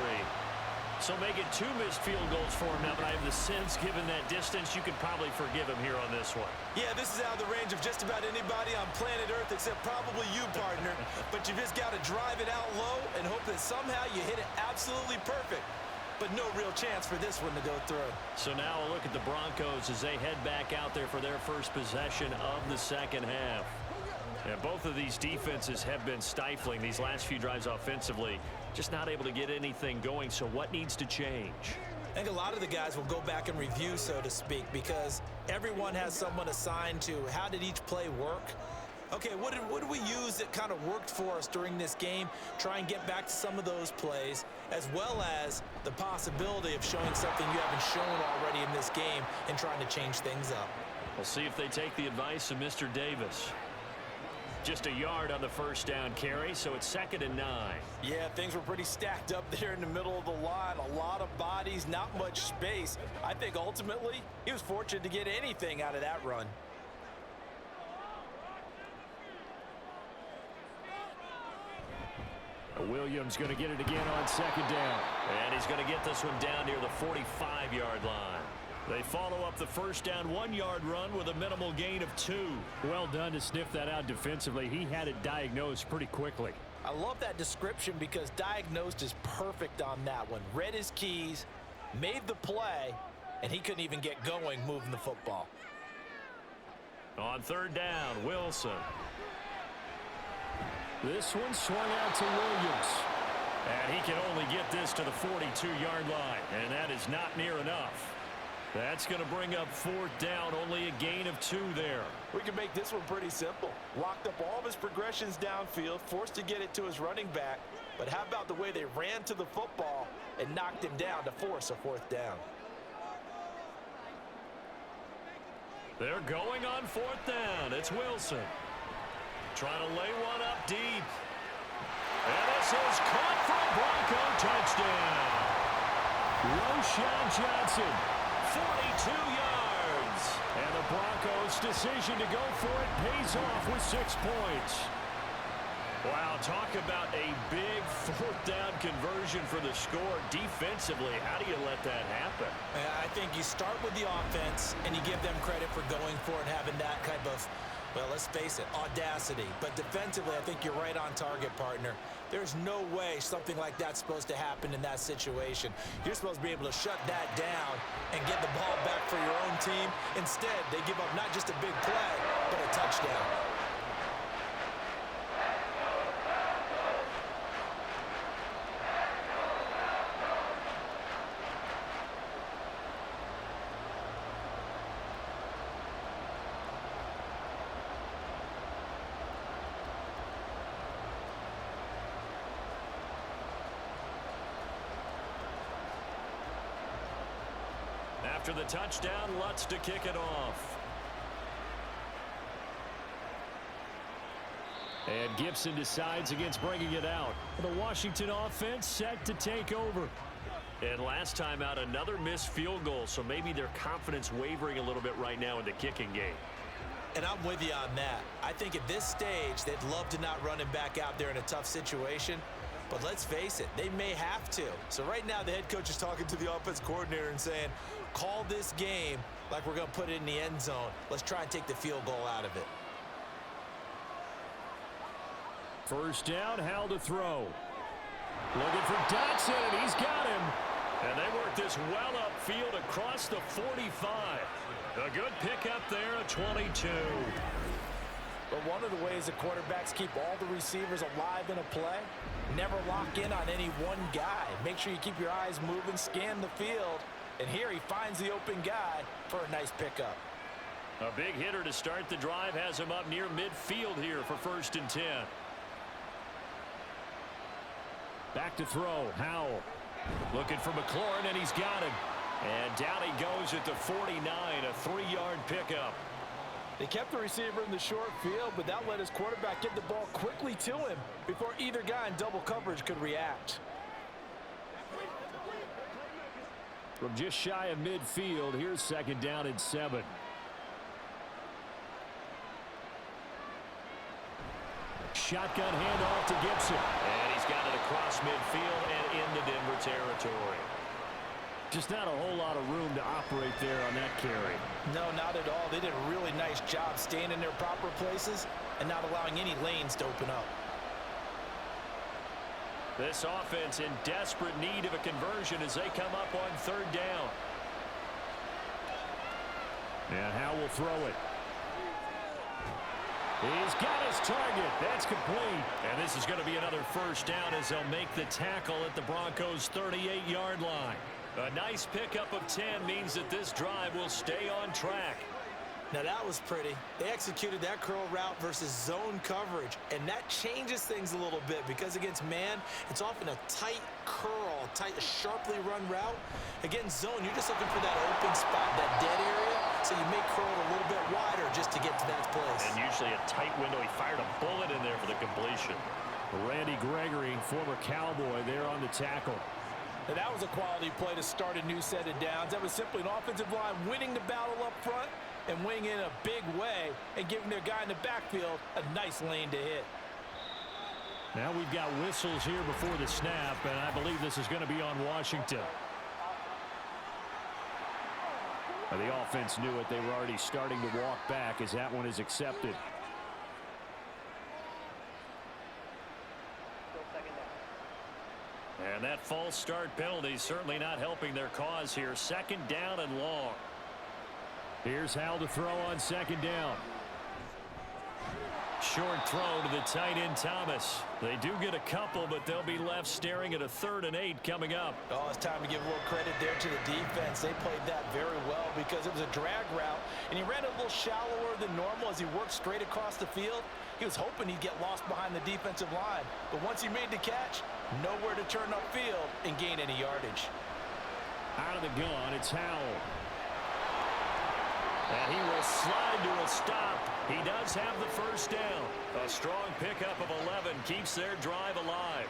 So make it 2 missed field goals for him now, but I have the sense, given that distance, you could probably forgive him here on this one. Yeah, this is out of the range of just about anybody on planet Earth except probably you, partner. But you just got to drive it out low and hope that somehow you hit it absolutely perfect. But no real chance for this one to go through. So now a look at the Broncos as they head back out there for their first possession of the second half. Yeah, both of these defenses have been stifling these last few drives offensively. Just not able to get anything going, so what needs to change? I think a lot of the guys will go back and review, so to speak, because everyone has someone assigned to how did each play work. Okay, what did we use that kind of worked for us during this game? Try and get back to some of those plays, as well as the possibility of showing something you haven't shown already in this game and trying to change things up. We'll see if they take the advice of Mr. Davis. Just a yard on the first down carry, so it's 2nd and 9. Yeah, things were pretty stacked up there in the middle of the line. A lot of bodies, not much space. I think ultimately he was fortunate to get anything out of that run. Williams going to get it again on 2nd down. And he's going to get this one down near the 45-yard line. They follow up the first down 1-yard run with a minimal gain of 2. Well done to sniff that out defensively. He had it diagnosed pretty quickly. I love that description because diagnosed is perfect on that one. Read his keys, made the play, and he couldn't even get going moving the football. On 3rd down, Wilson. This one swung out to Williams. And he can only get this to the 42-yard line, and that is not near enough. That's going to bring up 4th down, only a gain of 2 there. We can make this one pretty simple. Locked up all of his progressions downfield, forced to get it to his running back. But how about the way they ran to the football and knocked him down to force a 4th down? They're going on 4th down. It's Wilson. Trying to lay one up deep. And this is caught for a Bronco touchdown. Roshan Johnson. 42 yards. And the Broncos' decision to go for it pays off with 6 points. Wow, talk about a big 4th down conversion for the score. Defensively, how do you let that happen? I think you start with the offense and you give them credit for going for it and having that kind of, well, let's face it, audacity. But defensively, I think you're right on target, partner. There's no way something like that's supposed to happen in that situation. You're supposed to be able to shut that down and get the ball back for your own team. Instead, they give up not just a big play, but a touchdown. After the touchdown, Lutz to kick it off. And Gibson decides against bringing it out. The Washington offense set to take over. And last time out, another missed field goal, so maybe their confidence wavering a little bit right now in the kicking game. And I'm with you on that. I think at this stage, they'd love to not run him back out there in a tough situation. But let's face it, they may have to. So right now, the head coach is talking to the offense coordinator and saying, call this game like we're going to put it in the end zone. Let's try and take the field goal out of it. First down, Hal to throw. Looking for Dotson, and he's got him. And they work this well upfield across the 45. A good pickup there, a 22. But one of the ways the quarterbacks keep all the receivers alive in a play, never lock in on any one guy. Make sure you keep your eyes moving, scan the field, and here he finds the open guy for a nice pickup. A big hitter to start the drive has him up near midfield here for 1st and 10. Back to throw, Howell. Looking for McLaurin, and he's got him. And down he goes at the 49, a 3-yard pickup. They kept the receiver in the short field, but that let his quarterback get the ball quickly to him before either guy in double coverage could react. From just shy of midfield, here's 2nd down and 7. Shotgun handoff to Gibson. And he's got it across midfield and into Denver territory. Just not a whole lot of room to operate there on that carry. No, not at all. They did a really nice job staying in their proper places and not allowing any lanes to open up. This offense in desperate need of a conversion as they come up on third down. And Howe will throw it. He's got his target. That's complete. And this is going to be another first down as they'll make the tackle at the Broncos' 38-yard line. A nice pickup of 10 means that this drive will stay on track. Now that was pretty. They executed that curl route versus zone coverage, and that changes things a little bit because against man, it's often a tight curl, tight, sharply run route. Against zone, you're just looking for that open spot, that dead area, so you may curl it a little bit wider just to get to that place. And usually a tight window. He fired a bullet in there for the completion. Randy Gregory, former Cowboy, there on the tackle. And that was a quality play to start a new set of downs. That was simply an offensive line winning the battle up front and winning in a big way and giving their guy in the backfield a nice lane to hit. Now we've got whistles here before the snap, and I believe this is going to be on Washington. The offense knew it. They were already starting to walk back as that one is accepted. And that false start penalty certainly not helping their cause here. Second down and long. Here's Hal to throw on second down. Short throw to the tight end Thomas. They do get a couple, but they'll be left staring at a 3rd and 8 coming up. Oh, it's time to give a little credit there to the defense. They played that very well because it was a drag route, and he ran a little shallower than normal as he worked straight across the field. He was hoping he'd get lost behind the defensive line, but once he made the catch, nowhere to turn upfield and gain any yardage. Out of the gun, it's Howell. And he will slide to a stop. He does have the first down. A strong pickup of 11 keeps their drive alive.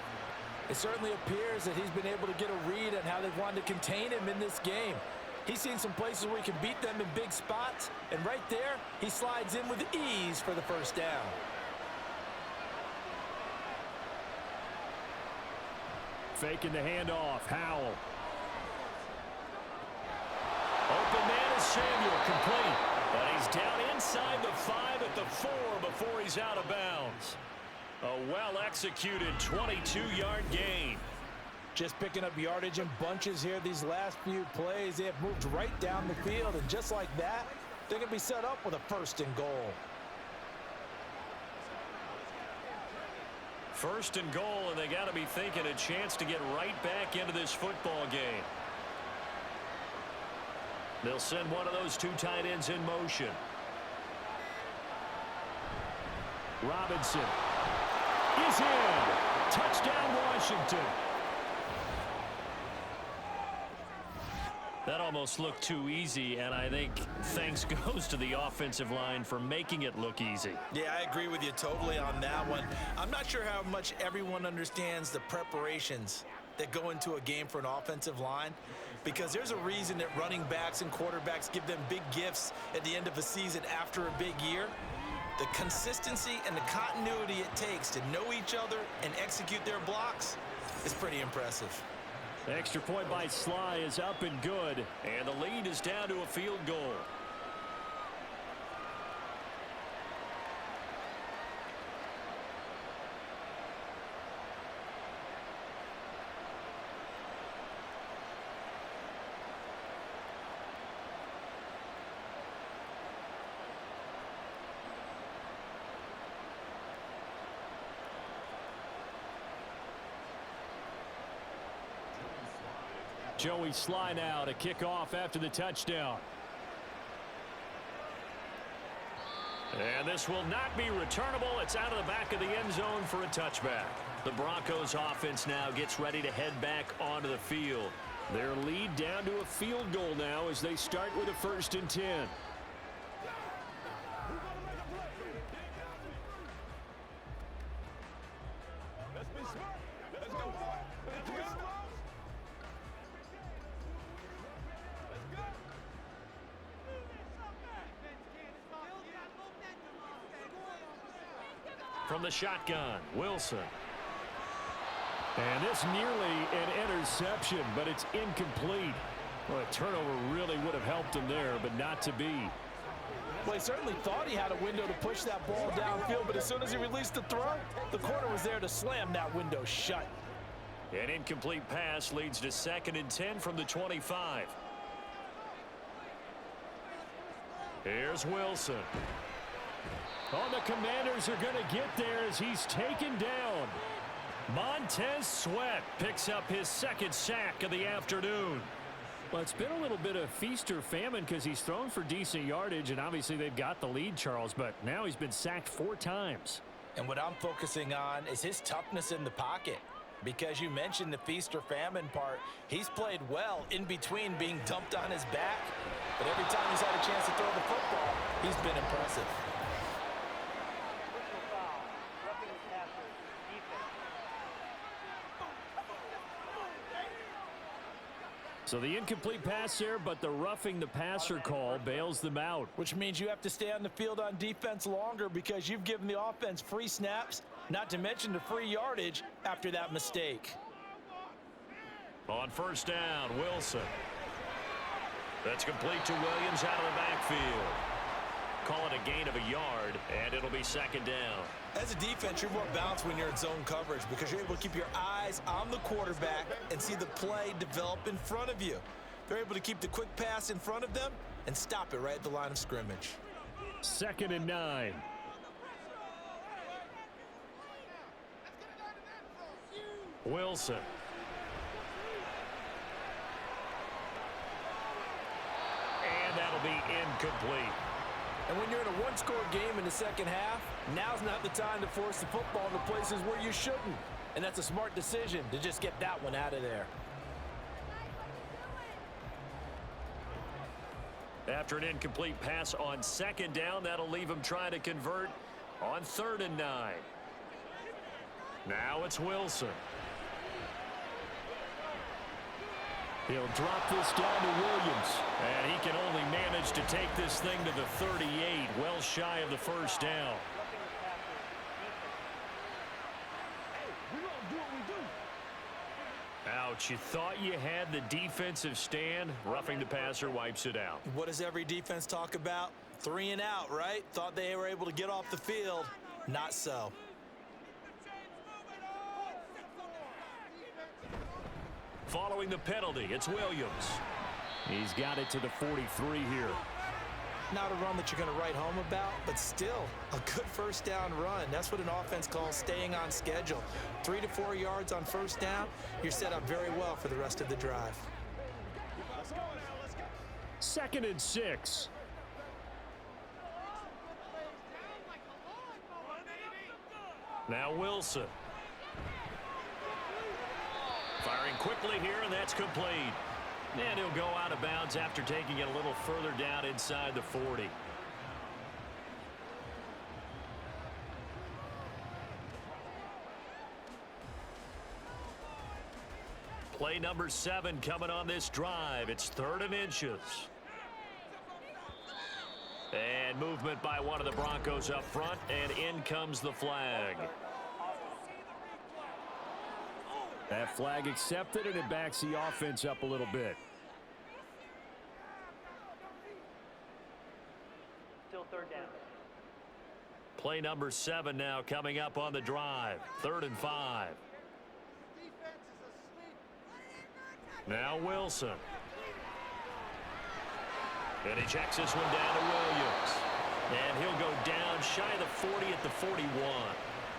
It certainly appears that he's been able to get a read on how they've wanted to contain him in this game. He's seen some places where he can beat them in big spots, and right there, he slides in with ease for the first down. Faking the handoff, Howell. Open man is Samuel, complete. But he's down inside the 5 at the 4 before he's out of bounds. A well-executed 22-yard gain. Just picking up yardage in bunches here these last few plays. They have moved right down the field, and just like that, they're going to be set up with a 1st and goal. 1st and goal, and they got to be thinking a chance to get right back into this football game. They'll send one of those 2 tight ends in motion. Robinson is in. Touchdown, Washington. That almost looked too easy, and I think thanks goes to the offensive line for making it look easy. Yeah, I agree with you totally on that one. I'm not sure how much everyone understands the preparations that go into a game for an offensive line, because there's a reason that running backs and quarterbacks give them big gifts at the end of a season after a big year. The consistency and the continuity it takes to know each other and execute their blocks is pretty impressive. The extra point by Sly is up and good. And the lead is down to a field goal. Joey Sly now to kick off after the touchdown. And this will not be returnable. It's out of the back of the end zone for a touchback. The Broncos offense now gets ready to head back onto the field. Their lead down to a field goal now as they start with a 1st and 10. From the shotgun, Wilson. And this nearly an interception, but it's incomplete. Well, a turnover really would have helped him there, but not to be. Well, he certainly thought he had a window to push that ball downfield, but as soon as he released the throw, the corner was there to slam that window shut. An incomplete pass leads to 2nd and 10 from the 25. Here's Wilson. Oh, the Commanders are going to get there as he's taken down. Montez Sweat picks up his 2nd sack of the afternoon. Well, it's been a little bit of feast or famine because he's thrown for decent yardage, and obviously they've got the lead, Charles, but now he's been sacked 4 times. And what I'm focusing on is his toughness in the pocket. Because you mentioned the feast or famine part, he's played well in between being dumped on his back. But every time he's had a chance to throw the football, he's been impressive. So the incomplete pass there, but the roughing the passer call bails them out. Which means you have to stay on the field on defense longer because you've given the offense free snaps, not to mention the free yardage after that mistake. On 1st down, Wilson. That's complete to Williams out of the backfield. Call it a gain of a yard, and it'll be 2nd down. As a defense, you're more balanced when you're in zone coverage because you're able to keep your eyes on the quarterback and see the play develop in front of you. They're able to keep the quick pass in front of them and stop it right at the line of scrimmage. 2nd and 9. Wilson. And that'll be incomplete. And when you're in a one-score game in the second half, now's not the time to force the football into places where you shouldn't. And that's a smart decision to just get that one out of there. After an incomplete pass on 2nd down, that'll leave him trying to convert on 3rd and 9. Now it's Wilson. He'll drop this down to Williams. And he can only manage to take this thing to the 38, well shy of the 1st down. Ouch, you thought you had the defensive stand. Roughing the passer wipes it out. What does every defense talk about? 3 and out, right? Thought they were able to get off the field. Not so. Following the penalty, it's Williams. He's got it to the 43 here. Not a run that you're going to write home about, but still a good 1st down run. That's what an offense calls staying on schedule. 3 to 4 yards on 1st down, you're set up very well for the rest of the drive. 2nd and 6. Now Wilson. Firing quickly here, and that's complete. And he'll go out of bounds after taking it a little further down inside the 40. Play number 7 coming on this drive. It's 3rd and inches. And movement by one of the Broncos up front, and in comes the flag. That flag accepted, and it backs the offense up a little bit. Still 3rd down. Play number 7 now coming up on the drive. 3rd and 5. Now Wilson. And he checks this one down to Williams. And he'll go down shy of the 40 at the 41.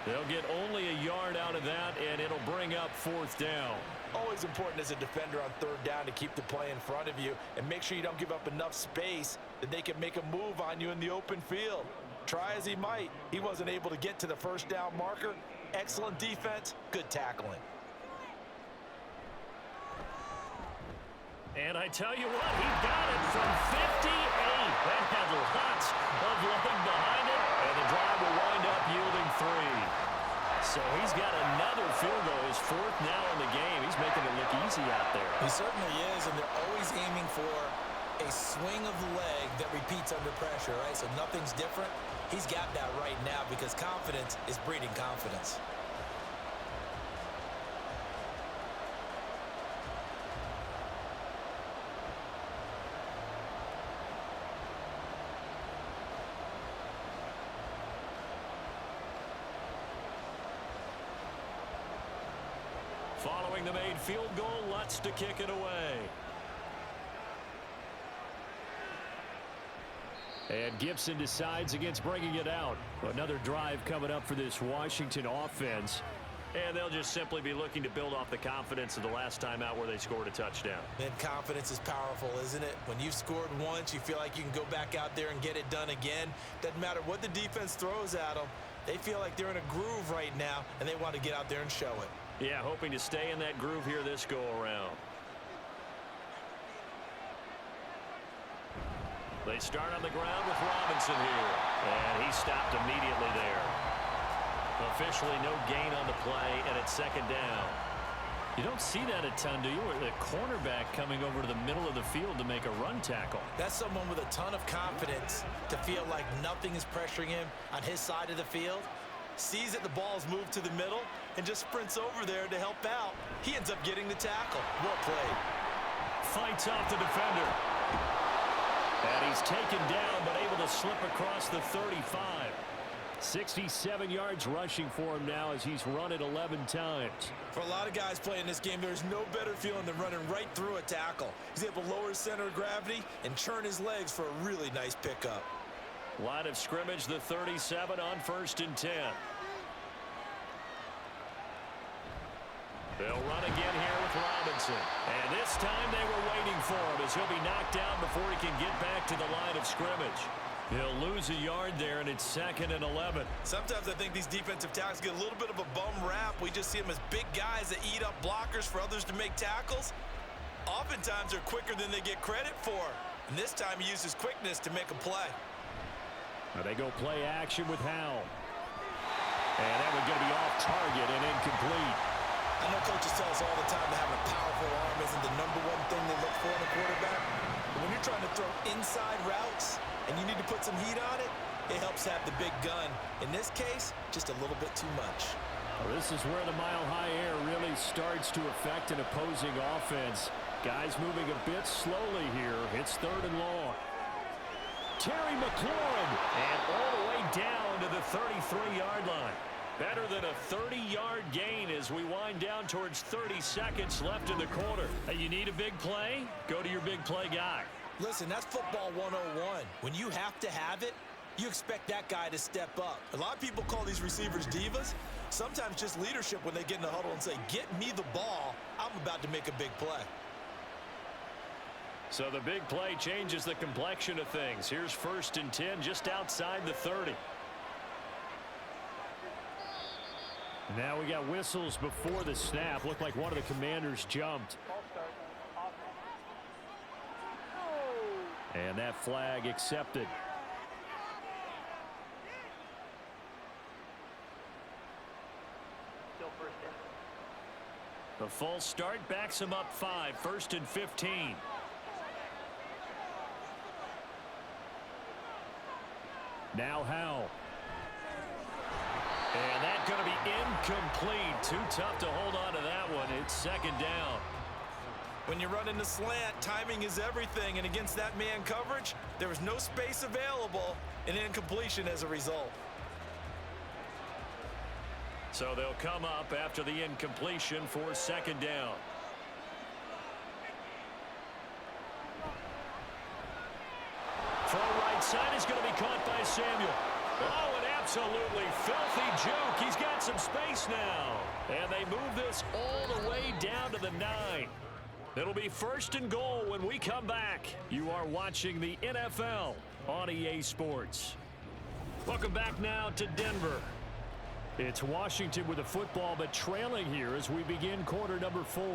They'll get only a yard out of that, and it'll bring up 4th down. Always important as a defender on 3rd down to keep the play in front of you and make sure you don't give up enough space that they can make a move on you in the open field. Try as he might, he wasn't able to get to the 1st down marker. Excellent defense, good tackling. And I tell you what, he got it from 58. That had lots of leg behind it, and the drive will wind up yielding 3. So he's got another field goal. His 4th now in the game. He's making it look easy out there. He certainly is, and they're always aiming for a swing of the leg that repeats under pressure, right? So nothing's different. He's got that right now because confidence is breeding confidence. Following the made field goal, Lutz to kick it away. And Gibson decides against bringing it out. Another drive coming up for this Washington offense. And they'll just simply be looking to build off the confidence of the last time out where they scored a touchdown. And confidence is powerful, isn't it? When you've scored once, you feel like you can go back out there and get it done again. Doesn't matter what the defense throws at them. They feel like they're in a groove right now, and they want to get out there and show it. Yeah, hoping to stay in that groove here this go-around. They start on the ground with Robinson here. And he stopped immediately there. Officially no gain on the play, and it's second down. You don't see that a ton, do you? The cornerback coming over to the middle of the field to make a run tackle. That's someone with a ton of confidence to feel like nothing is pressuring him on his side of the field. Sees that the ball's moved to the middle and just sprints over there to help out. He ends up getting the tackle. Well played. Fights off the defender. And he's taken down, but able to slip across the 35. 67 yards rushing for him now as he's run it 11 times. For a lot of guys playing this game, there's no better feeling than running right through a tackle. He's able to lower his center of gravity and churn his legs for a really nice pickup. Line of scrimmage, the 37 on 1st and 10. They'll run again here with Robinson. And this time they were waiting for him as he'll be knocked down before he can get back to the line of scrimmage. He'll lose a yard there, and it's 2nd and 11. Sometimes I think these defensive tackles get a little bit of a bum rap. We just see them as big guys that eat up blockers for others to make tackles. Oftentimes they're quicker than they get credit for. And this time he used his quickness to make a play. Now they go play action with Howell. And that one's going to be off target and incomplete. I know coaches tell us all the time that having a powerful arm isn't the #1 thing they look for in a quarterback. But when you're trying to throw inside routes and you need to put some heat on it, it helps have the big gun. In this case, just a little bit too much. Well, this is where the mile-high air really starts to affect an opposing offense. Guys moving a bit slowly here. It's 3rd and long. Terry McLaurin, and all the way down to the 33-yard line. Better than a 30-yard gain as we wind down towards 30 seconds left in the quarter. Hey, you need a big play? Go to your big play guy. Listen, that's football 101. When you have to have it, you expect that guy to step up. A lot of people call these receivers divas. Sometimes just leadership when they get in the huddle and say, get me the ball, I'm about to make a big play. So the big play changes the complexion of things. Here's 1st and 10 just outside the 30. Now we got whistles before the snap. Looked like one of the Commanders jumped. And that flag accepted. The false start backs him up 5. 1st and 15. Now Howell. And that's going to be incomplete. Too tough to hold on to that one. It's 2nd down. When you're running the slant, timing is everything. And against that man coverage, there was no space available, and incompletion as a result. So they'll come up after the incompletion for 2nd down. Throw right side is going to be caught by Samuel. Oh, an absolutely filthy juke. He's got some space now. And they move this all the way down to the 9. It'll be 1st and goal when we come back. You are watching the NFL on EA Sports. Welcome back now to Denver. It's Washington with the football, but trailing here as we begin quarter number 4.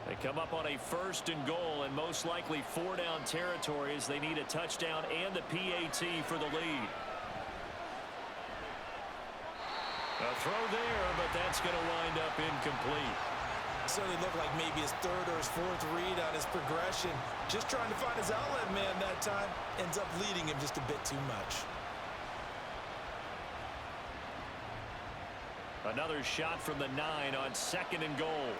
They come up on a 1st and goal and most likely 4-down territory as they need a touchdown and the PAT for the lead. A throw there, but that's going to wind up incomplete. Certainly looked like maybe his 3rd or his 4th read on his progression. Just trying to find his outlet man that time. Ends up leading him just a bit too much. Another shot from the 9 on 2nd and goal.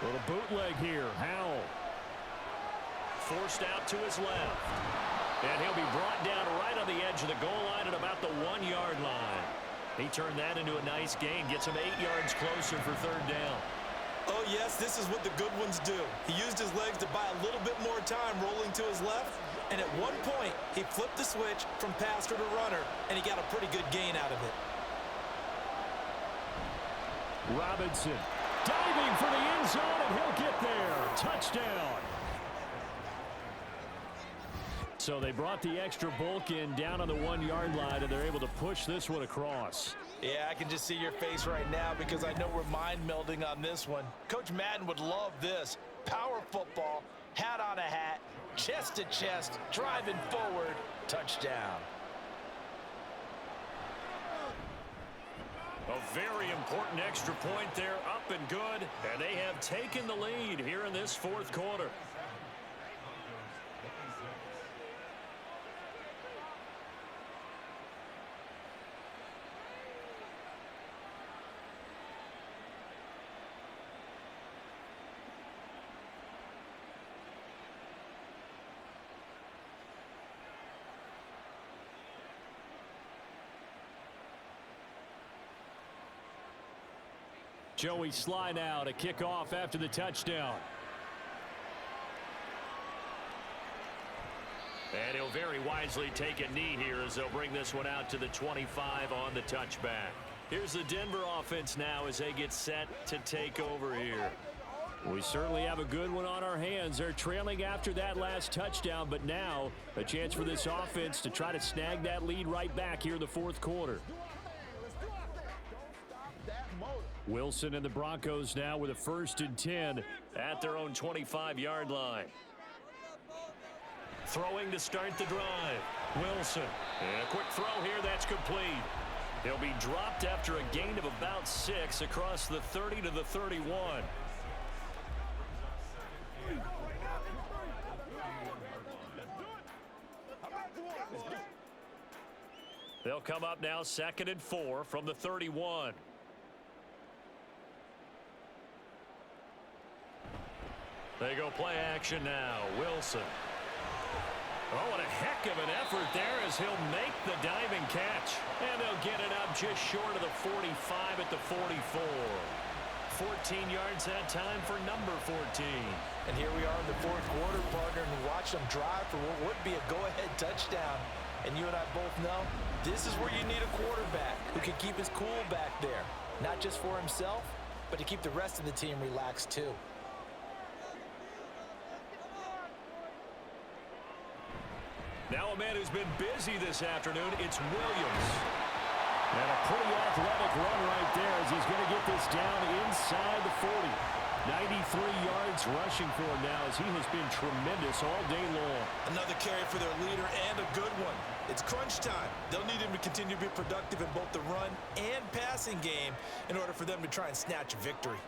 Little bootleg here. Howell. Forced out to his left. And he'll be brought down right on the edge of the goal line at about the 1-yard line. He turned that into a nice gain. Gets him 8 yards closer for third down. Oh, yes, this is what the good ones do. He used his legs to buy a little bit more time rolling to his left, and at one point, he flipped the switch from passer to runner, and he got a pretty good gain out of it. Robinson diving for the end zone, and he'll get there. Touchdown. So they brought the extra bulk in down on the 1-yard line, and they're able to push this one across. Yeah, I can just see your face right now because I know we're mind melding on this one. Coach Madden would love this. Power football, hat on a hat, chest to chest, driving forward, touchdown. A very important extra point there, up and good, and they have taken the lead here in this fourth quarter. Joey Sly now to kick off after the touchdown. And he'll very wisely take a knee here as they'll bring this one out to the 25 on the touchback. Here's the Denver offense now as they get set to take over here. We certainly have a good one on our hands. They're trailing after that last touchdown, but now a chance for this offense to try to snag that lead right back here in the fourth quarter. Wilson and the Broncos now with a 1st and 10 at their own 25-yard line. Throwing to start the drive. Wilson. And a quick throw here that's complete. He'll be dropped after a gain of about 6 across the 30 to the 31. They'll come up now 2nd and 4 from the 31. They go play action now. Wilson. Oh, what a heck of an effort there as he'll make the diving catch. And they'll get it up just short of the 45 at the 44. 14 yards that time for number 14. And here we are in the fourth quarter, partner, and watch them drive for what would be a go-ahead touchdown. And you and I both know this is where you need a quarterback who can keep his cool back there. Not just for himself, but to keep the rest of the team relaxed too. Now a man who's been busy this afternoon, it's Williams. And a pretty athletic run right there as he's going to get this down inside the 40. 93 yards rushing for him now as he has been tremendous all day long. Another carry for their leader and a good one. It's crunch time. They'll need him to continue to be productive in both the run and passing game in order for them to try and snatch a victory.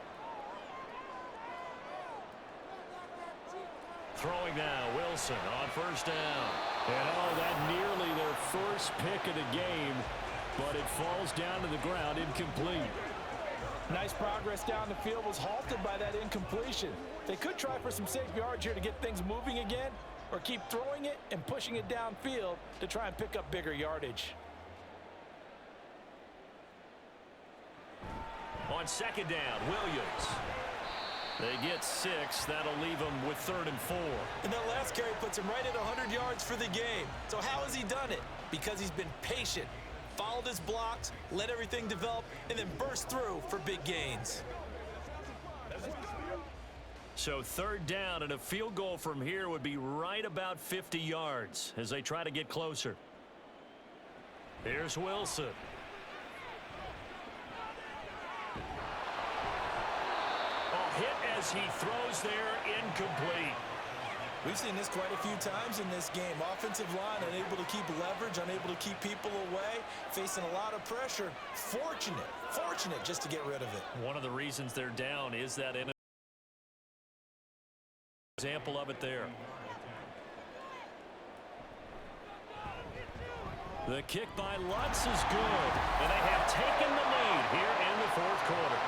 Throwing now, Wilson on 1st down. And that nearly their first pick of the game, but it falls down to the ground incomplete. Nice progress down the field was halted by that incompletion. They could try for some safe yards here to get things moving again, or keep throwing it and pushing it downfield to try and pick up bigger yardage. On 2nd down, Williams. They get 6. That'll leave them with 3rd and 4. And that last carry puts him right at 100 yards for the game. So how has he done it? Because he's been patient, followed his blocks, let everything develop, and then burst through for big gains. So 3rd down and a field goal from here would be right about 50 yards as they try to get closer. Here's Wilson. Hit as he throws there, incomplete. We've seen this quite a few times in this game. Offensive line unable to keep leverage, unable to keep people away, facing a lot of pressure. Fortunate just to get rid of it. One of the reasons they're down is that example of it there. The kick by Lutz is good, and they have taken the lead here in the fourth quarter.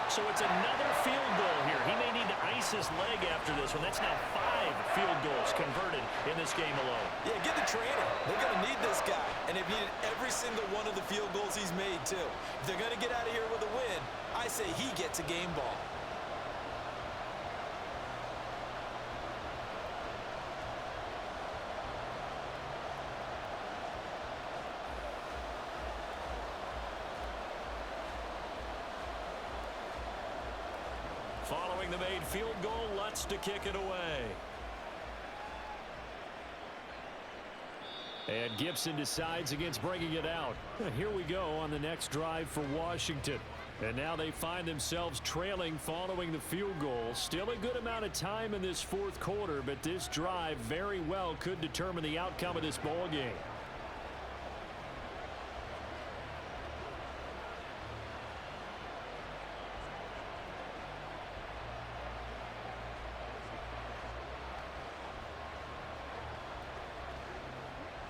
So it's another field goal here. He may need to rest his leg after this one. That's now 5 field goals converted in this game alone. Yeah, get the training. They're going to need this guy. And they've needed every single one of the field goals he's made, too. If they're going to get out of here with a win, I say he gets a game ball. Following the made field goal, Lutz to kick it away. And Gibson decides against bringing it out. Here we go on the next drive for Washington. And now they find themselves trailing following the field goal. Still a good amount of time in this fourth quarter, but this drive very well could determine the outcome of this ball game.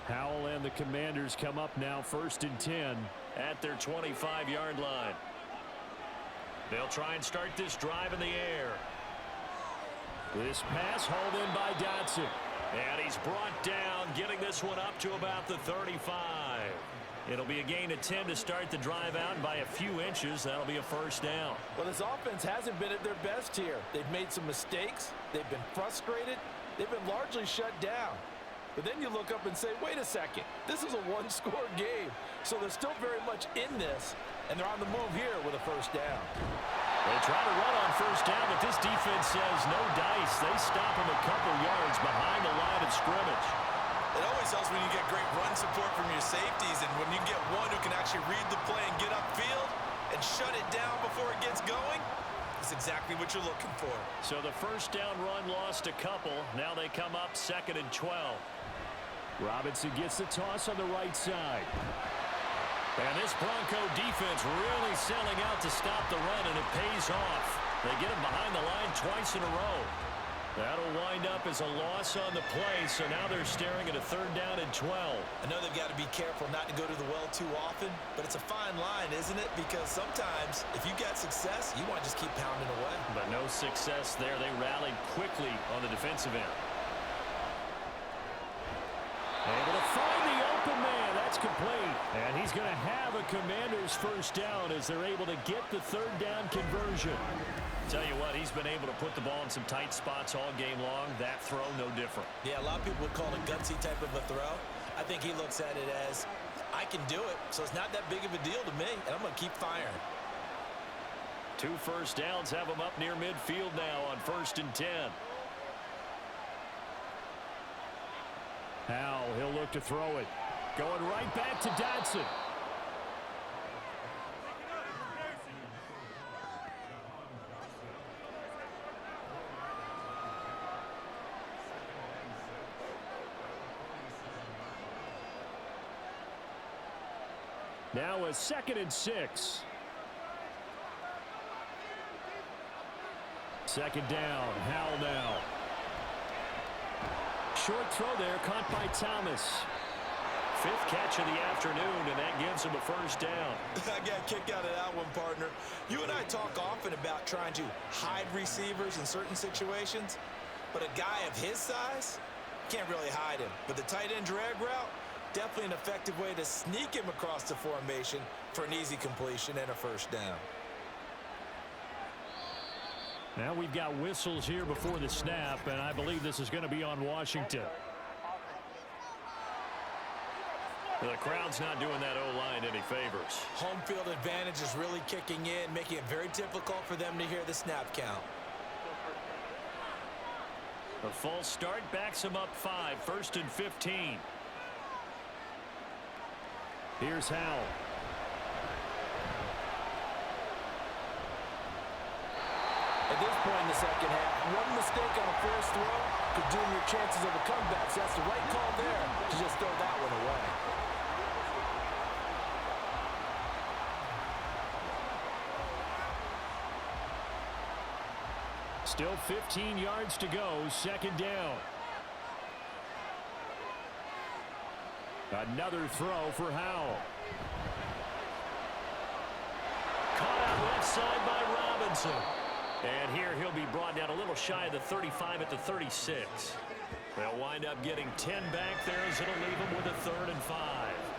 Howell and the Commanders come up now 1st and 10 at their 25-yard line. They'll try and start this drive in the air. This pass hauled in by Dotson. And he's brought down, getting this one up to about the 35. It'll be a gain of 10 to start the drive out, and by a few inches, that'll be a first down. Well, this offense hasn't been at their best here. They've made some mistakes. They've been frustrated. They've been largely shut down. But then you look up and say, wait a second, this is a one-score game. So they're still very much in this, and they're on the move here with a first down. They try to run on first down, but this defense says no dice. They stop him a couple yards behind the line of scrimmage. It always helps when you get great run support from your safeties, and when you get one who can actually read the play and get upfield and shut it down before it gets going. That's exactly what you're looking for. So the first down run lost a couple. Now they come up 2nd and 12. Robinson gets the toss on the right side. And this Bronco defense really selling out to stop the run, and it pays off. They get him behind the line twice in a row. That'll wind up as a loss on the play, so now they're staring at a 3rd down and 12. I know they've got to be careful not to go to the well too often, but it's a fine line, isn't it? Because sometimes, if you got success, you want to just keep pounding away. But no success there. They rallied quickly on the defensive end. Able to find the open man. That's complete. And he's going to have a Commander's first down as they're able to get the 3rd down conversion. Tell you what, he's been able to put the ball in some tight spots all game long. That throw, no different. Yeah, a lot of people would call it a gutsy type of a throw. I think he looks at it as, I can do it, so it's not that big of a deal to me, and I'm going to keep firing. 2 first downs have him up near midfield now on 1st and 10. Howell, he'll look to throw it. Going right back to Dotson. Now a 2nd and 6. 2nd down. Howell now. Short throw there, caught by Thomas. 5th catch of the afternoon, and that gives him a first down. I got a kick out of that one, partner. You and I talk often about trying to hide receivers in certain situations, but a guy of his size can't really hide him. But the tight end drag route, definitely an effective way to sneak him across the formation for an easy completion and a first down. Now we've got whistles here before the snap, and I believe this is going to be on Washington. The crowd's not doing that O-line any favors. Home field advantage is really kicking in, making it very difficult for them to hear the snap count. A false start backs him up 5, 1st and 15. Here's Howell. At this point in the second half, one mistake on a forced throw could doom your chances of a comeback. So that's the right call there to just throw that one away. Still 15 yards to go, 2nd down. Another throw for Howell. Caught out left side by Robinson. And here he'll be brought down a little shy of the 35 at the 36. They'll wind up getting 10 back there as it'll leave him with a 3rd and 5.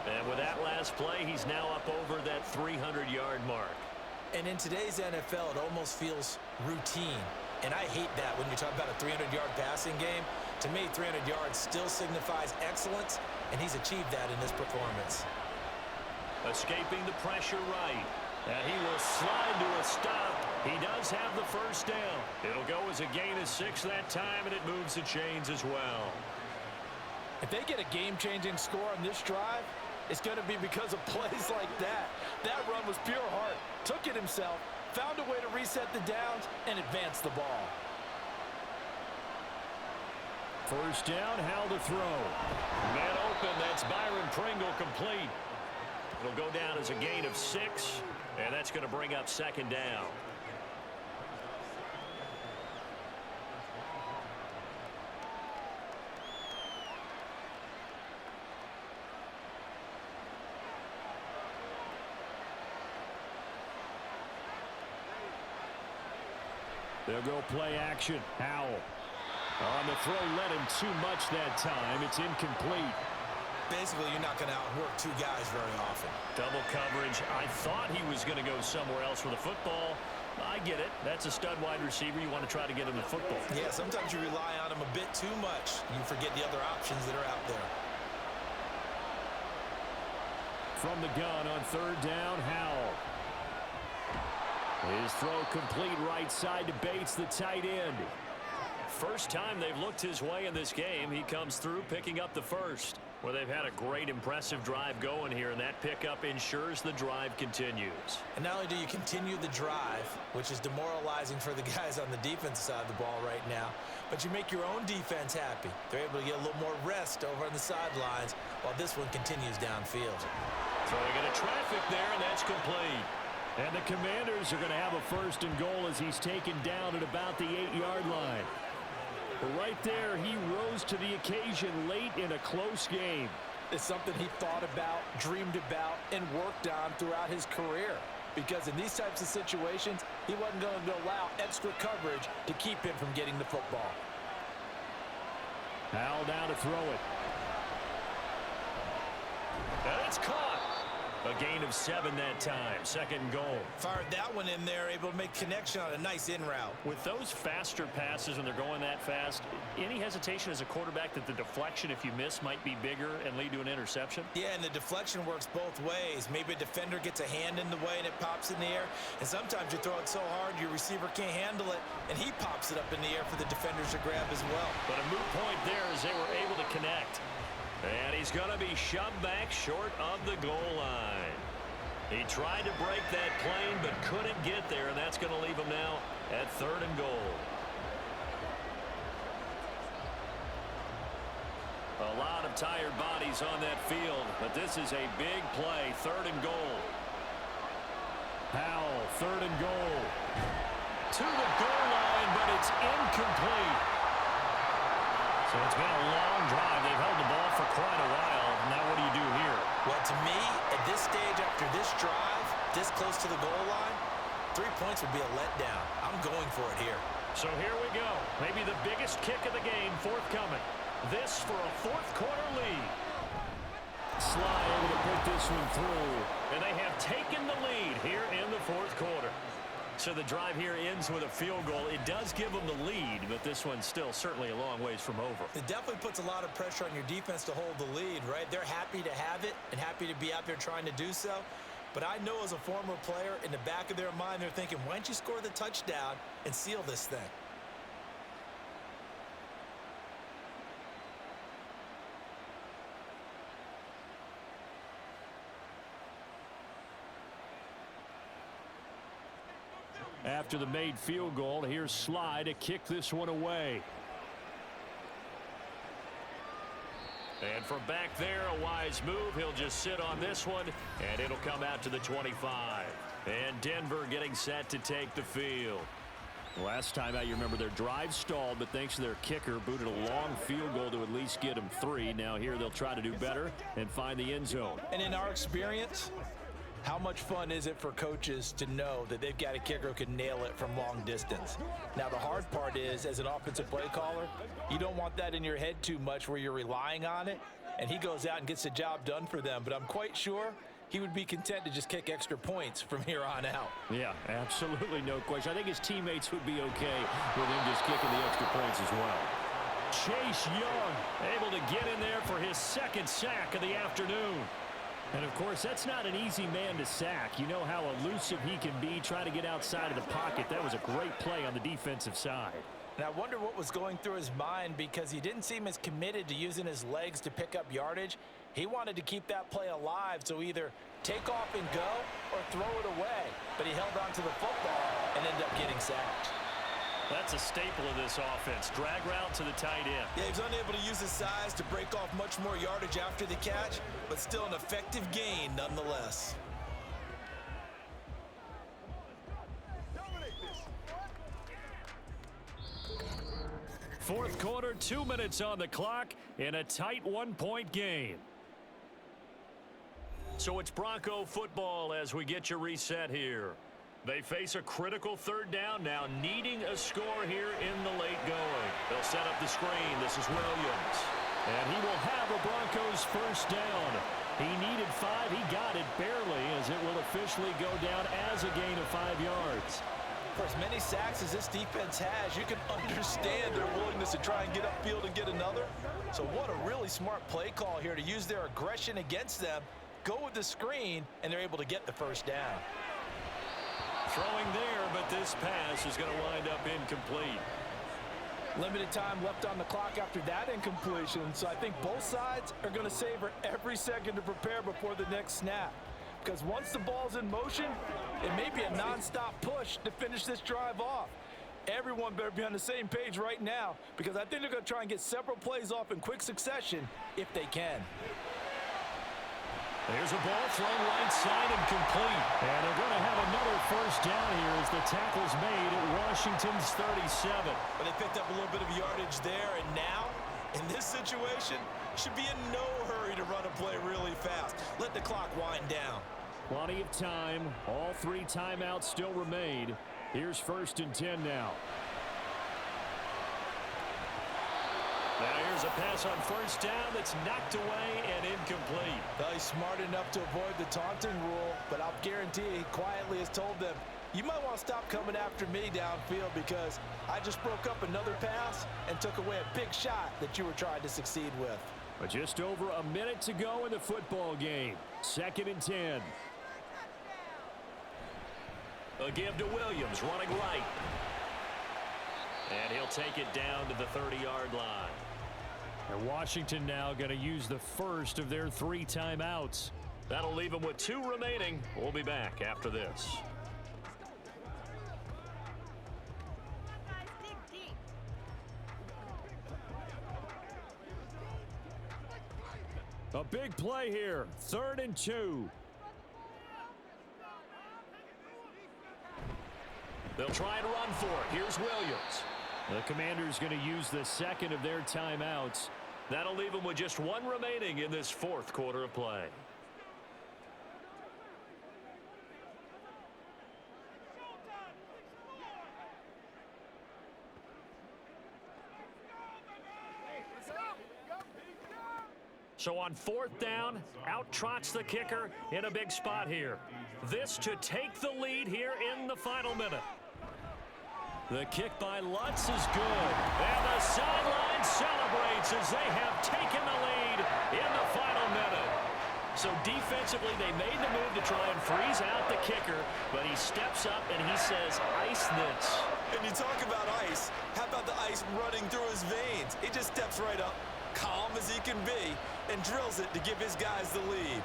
And with that last play, he's now up over that 300-yard mark. And in today's NFL, it almost feels routine. And I hate that when you talk about a 300-yard passing game. To me, 300 yards still signifies excellence, and he's achieved that in this performance. Escaping the pressure right. And he will slide to a stop. He does have the first down. It'll go as a gain of 6 that time, and it moves the chains as well. If they get a game-changing score on this drive, it's going to be because of plays like that. That run was pure heart. Took it himself, found a way to reset the downs, and advance the ball. First down, Howell to throw. Man open, that's Byron Pringle complete. It'll go down as a gain of 6, and that's going to bring up 2nd down. They'll go play action. Howell. On the throw, led him too much that time. It's incomplete. Basically, you're not going to outwork 2 guys very often. Double coverage. I thought he was going to go somewhere else with the football. I get it. That's a stud wide receiver. You want to try to get him the football. Yeah, sometimes you rely on him a bit too much. You forget the other options that are out there. From the gun on 3rd down, Howell. His throw complete right side to Bates, the tight end. First time they've looked his way in this game. He comes through picking up the first. Well, they've had a great, impressive drive going here, and that pickup ensures the drive continues. And not only do you continue the drive, which is demoralizing for the guys on the defense side of the ball right now, but you make your own defense happy. They're able to get a little more rest over on the sidelines while this one continues downfield. Throwing into traffic there, and that's complete. And the Commanders are going to have a 1st and goal as he's taken down at about the 8-yard line. Right there, he rose to the occasion late in a close game. It's something he thought about, dreamed about, and worked on throughout his career. Because in these types of situations, he wasn't going to allow extra coverage to keep him from getting the football. Howell down to throw it. And it's caught. A gain of 7 that time. 2nd and goal. Fired that one in there, able to make connection on a nice in route. With those faster passes when they're going that fast, any hesitation as a quarterback that the deflection, if you miss, might be bigger and lead to an interception? Yeah, and the deflection works both ways. Maybe a defender gets a hand in the way and it pops in the air. And sometimes you throw it so hard your receiver can't handle it, and he pops it up in the air for the defenders to grab as well. But a moot point there as they were able to connect. And he's going to be shoved back short of the goal line. He tried to break that plane but couldn't get there, and that's going to leave him now at 3rd and goal. A lot of tired bodies on that field, but this is a big play. 3rd and goal. Howell, 3rd and goal. To the goal line, but it's incomplete. So it's been a long drive. They've held the ball for quite a while. Now what do you do here? Well, to me, at this stage after this drive, this close to the goal line, 3 points would be a letdown. I'm going for it here. So here we go. Maybe the biggest kick of the game forthcoming. This for a 4th quarter lead. Sly able to put this one through. And they have taken the lead here in the 4th quarter. So the drive here ends with a field goal. It does give them the lead, but this one's still certainly a long ways from over. It definitely puts a lot of pressure on your defense to hold the lead, right? They're happy to have it and happy to be out there trying to do so. But I know as a former player, in the back of their mind, they're thinking, why don't you score the touchdown and seal this thing? After the made field goal, here's Sly to kick this one away. And from back there, a wise move. He'll just sit on this one, and it'll come out to the 25. And Denver getting set to take the field. Last time out, you remember their drive stalled, but thanks to their kicker, booted a long field goal to at least get them 3. Now here they'll try to do better and find the end zone. And in our experience, How much fun is it for coaches to know that they've got a kicker who can nail it from long distance? Now, the hard part is, as an offensive play caller, you don't want that in your head too much where you're relying on it, and he goes out and gets the job done for them. But I'm quite sure he would be content to just kick extra points from here on out. Yeah, absolutely no question. I think his teammates would be okay with him just kicking the extra points as well. Chase Young able to get in there for his second sack of the afternoon. And, of course, that's not an easy man to sack. You know how elusive he can be trying to get outside of the pocket. That was a great play on the defensive side. And I wonder what was going through his mind, because he didn't seem as committed to using his legs to pick up yardage. He wanted to keep that play alive, so either take off and go or throw it away. But he held on to the football and ended up getting sacked. That's a staple of this offense. Drag route to the tight end. Yeah, he was unable to use his size to break off much more yardage after the catch, but still an effective gain nonetheless. Fourth quarter, 2 minutes on the clock in a tight 1-point game. So it's Bronco football as we get you reset here. They face a critical third down now, needing a score here in the late going. They'll set up the screen. This is Williams. And he will have the Broncos first down. He needed 5. He got it barely, as it will officially go down as a gain of 5 yards. For as many sacks as this defense has, you can understand their willingness to try and get upfield and get another. So what a really smart play call here to use their aggression against them, go with the screen, and they're able to get the first down. Throwing there, but this pass is going to wind up incomplete. Limited time left on the clock after that incompletion, so I think both sides are going to savor every second to prepare before the next snap. Because once the ball's in motion, it may be a non-stop push to finish this drive off. Everyone better be on the same page right now, because I think they're going to try and get several plays off in quick succession if they can. There's a ball thrown right side and complete. And they're going to have another first down here as the tackle's made at Washington's 37. But they picked up a little bit of yardage there, and now, in this situation, should be in no hurry to run a play really fast. Let the clock wind down. Plenty of time. All 3 timeouts still remain. Here's 1st and 10 now. Now here's a pass on first down that's knocked away and incomplete. Well, he's smart enough to avoid the taunting rule, but I'll guarantee he quietly has told them, you might want to stop coming after me downfield, because I just broke up another pass and took away a big shot that you were trying to succeed with. But just over a minute to go in the football game. 2nd and 10. A give to Williams, running right. And he'll take it down to the 30-yard line. And Washington now going to use the first of their 3 timeouts. That'll leave them with 2 remaining. We'll be back after this. A big play here. 3rd and 2. They'll try and run for it. Here's Williams. The Commanders going to use the 2nd of their timeouts. That'll leave them with just 1 remaining in this 4th quarter of play. So on 4th down, out trots the kicker in a big spot here. This to take the lead here in the final minute. The kick by Lutz is good. And the sideline celebrates as they have taken the lead in the final minute. So defensively, they made the move to try and freeze out the kicker, but he steps up and he says, ice this. And you talk about ice. How about the ice running through his veins? He just steps right up, calm as he can be, and drills it to give his guys the lead.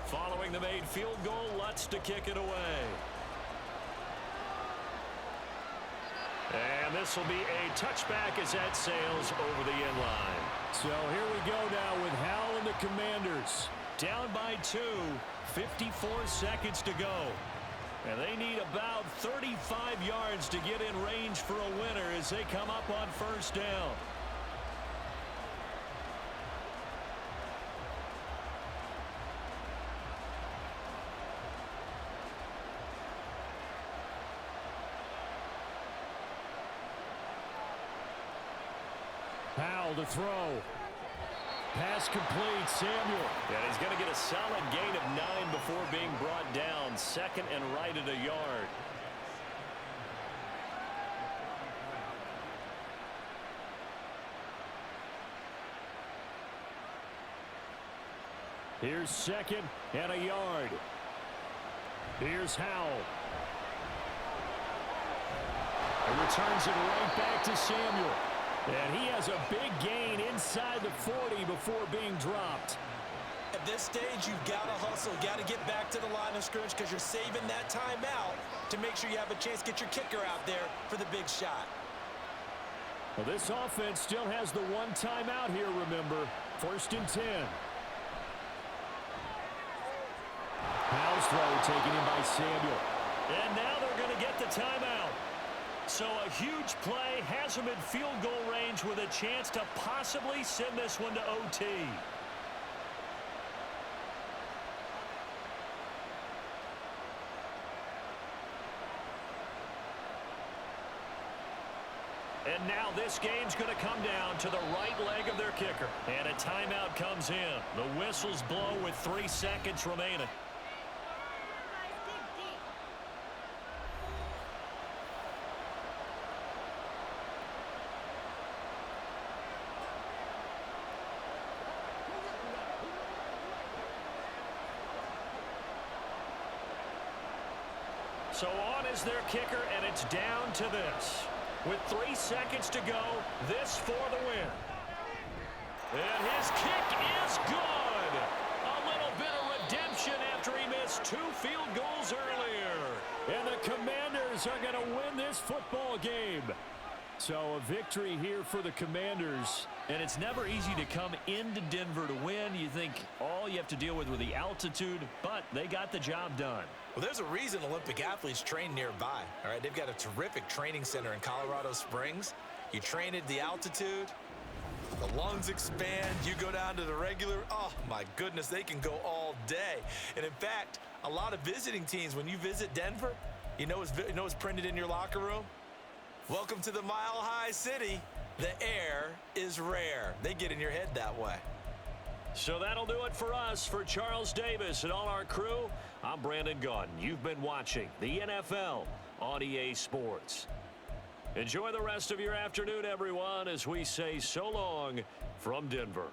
Following the made field goal, Lutz to kick it away. this will be a touchback as that sails over the end line. So here we go now with Hal and the Commanders. Down by 2, 54 seconds to go. And they need about 35 yards to get in range for a winner as they come up on first down. Howell to throw. Pass complete, Samuel. And he's going to get a solid gain of 9 before being brought down. Second and right at a yard. Here's second and a yard. Here's Howell. And returns it right back to Samuel. And he has a big gain inside the 40 before being dropped. At this stage, you've got to hustle, got to get back to the line of scrimmage because you're saving that timeout to make sure you have a chance to get your kicker out there for the big shot. Well, this offense still has the one timeout here, remember. 1st and 10. Howell's throw taken in by Samuel. And now they're going to get the timeout. So a huge play has them in field goal range with a chance to possibly send this one to OT. And now this game's going to come down to the right leg of their kicker. And a timeout comes in. The whistles blow with 3 seconds remaining. So on is their kicker, and it's down to this. With 3 seconds to go, this for the win. And his kick is good. A little bit of redemption after he missed 2 field goals earlier. And the Commanders are going to win this football game. So a victory here for the Commanders. And it's never easy to come into Denver to win. You think all you have to deal with the altitude, but they got the job done. Well, there's a reason Olympic athletes train nearby. All right, they've got a terrific training center in Colorado Springs. You train at the altitude, the lungs expand, you go down to the regular, oh my goodness, they can go all day. And in fact, a lot of visiting teams, when you visit Denver, you know what's printed in your locker room? Welcome to the Mile High City. The air is rare. They get in your head that way. So that'll do it for us. For Charles Davis and all our crew, I'm Brandon Gaudin. You've been watching the NFL on EA Sports. Enjoy the rest of your afternoon, everyone, as we say so long from Denver.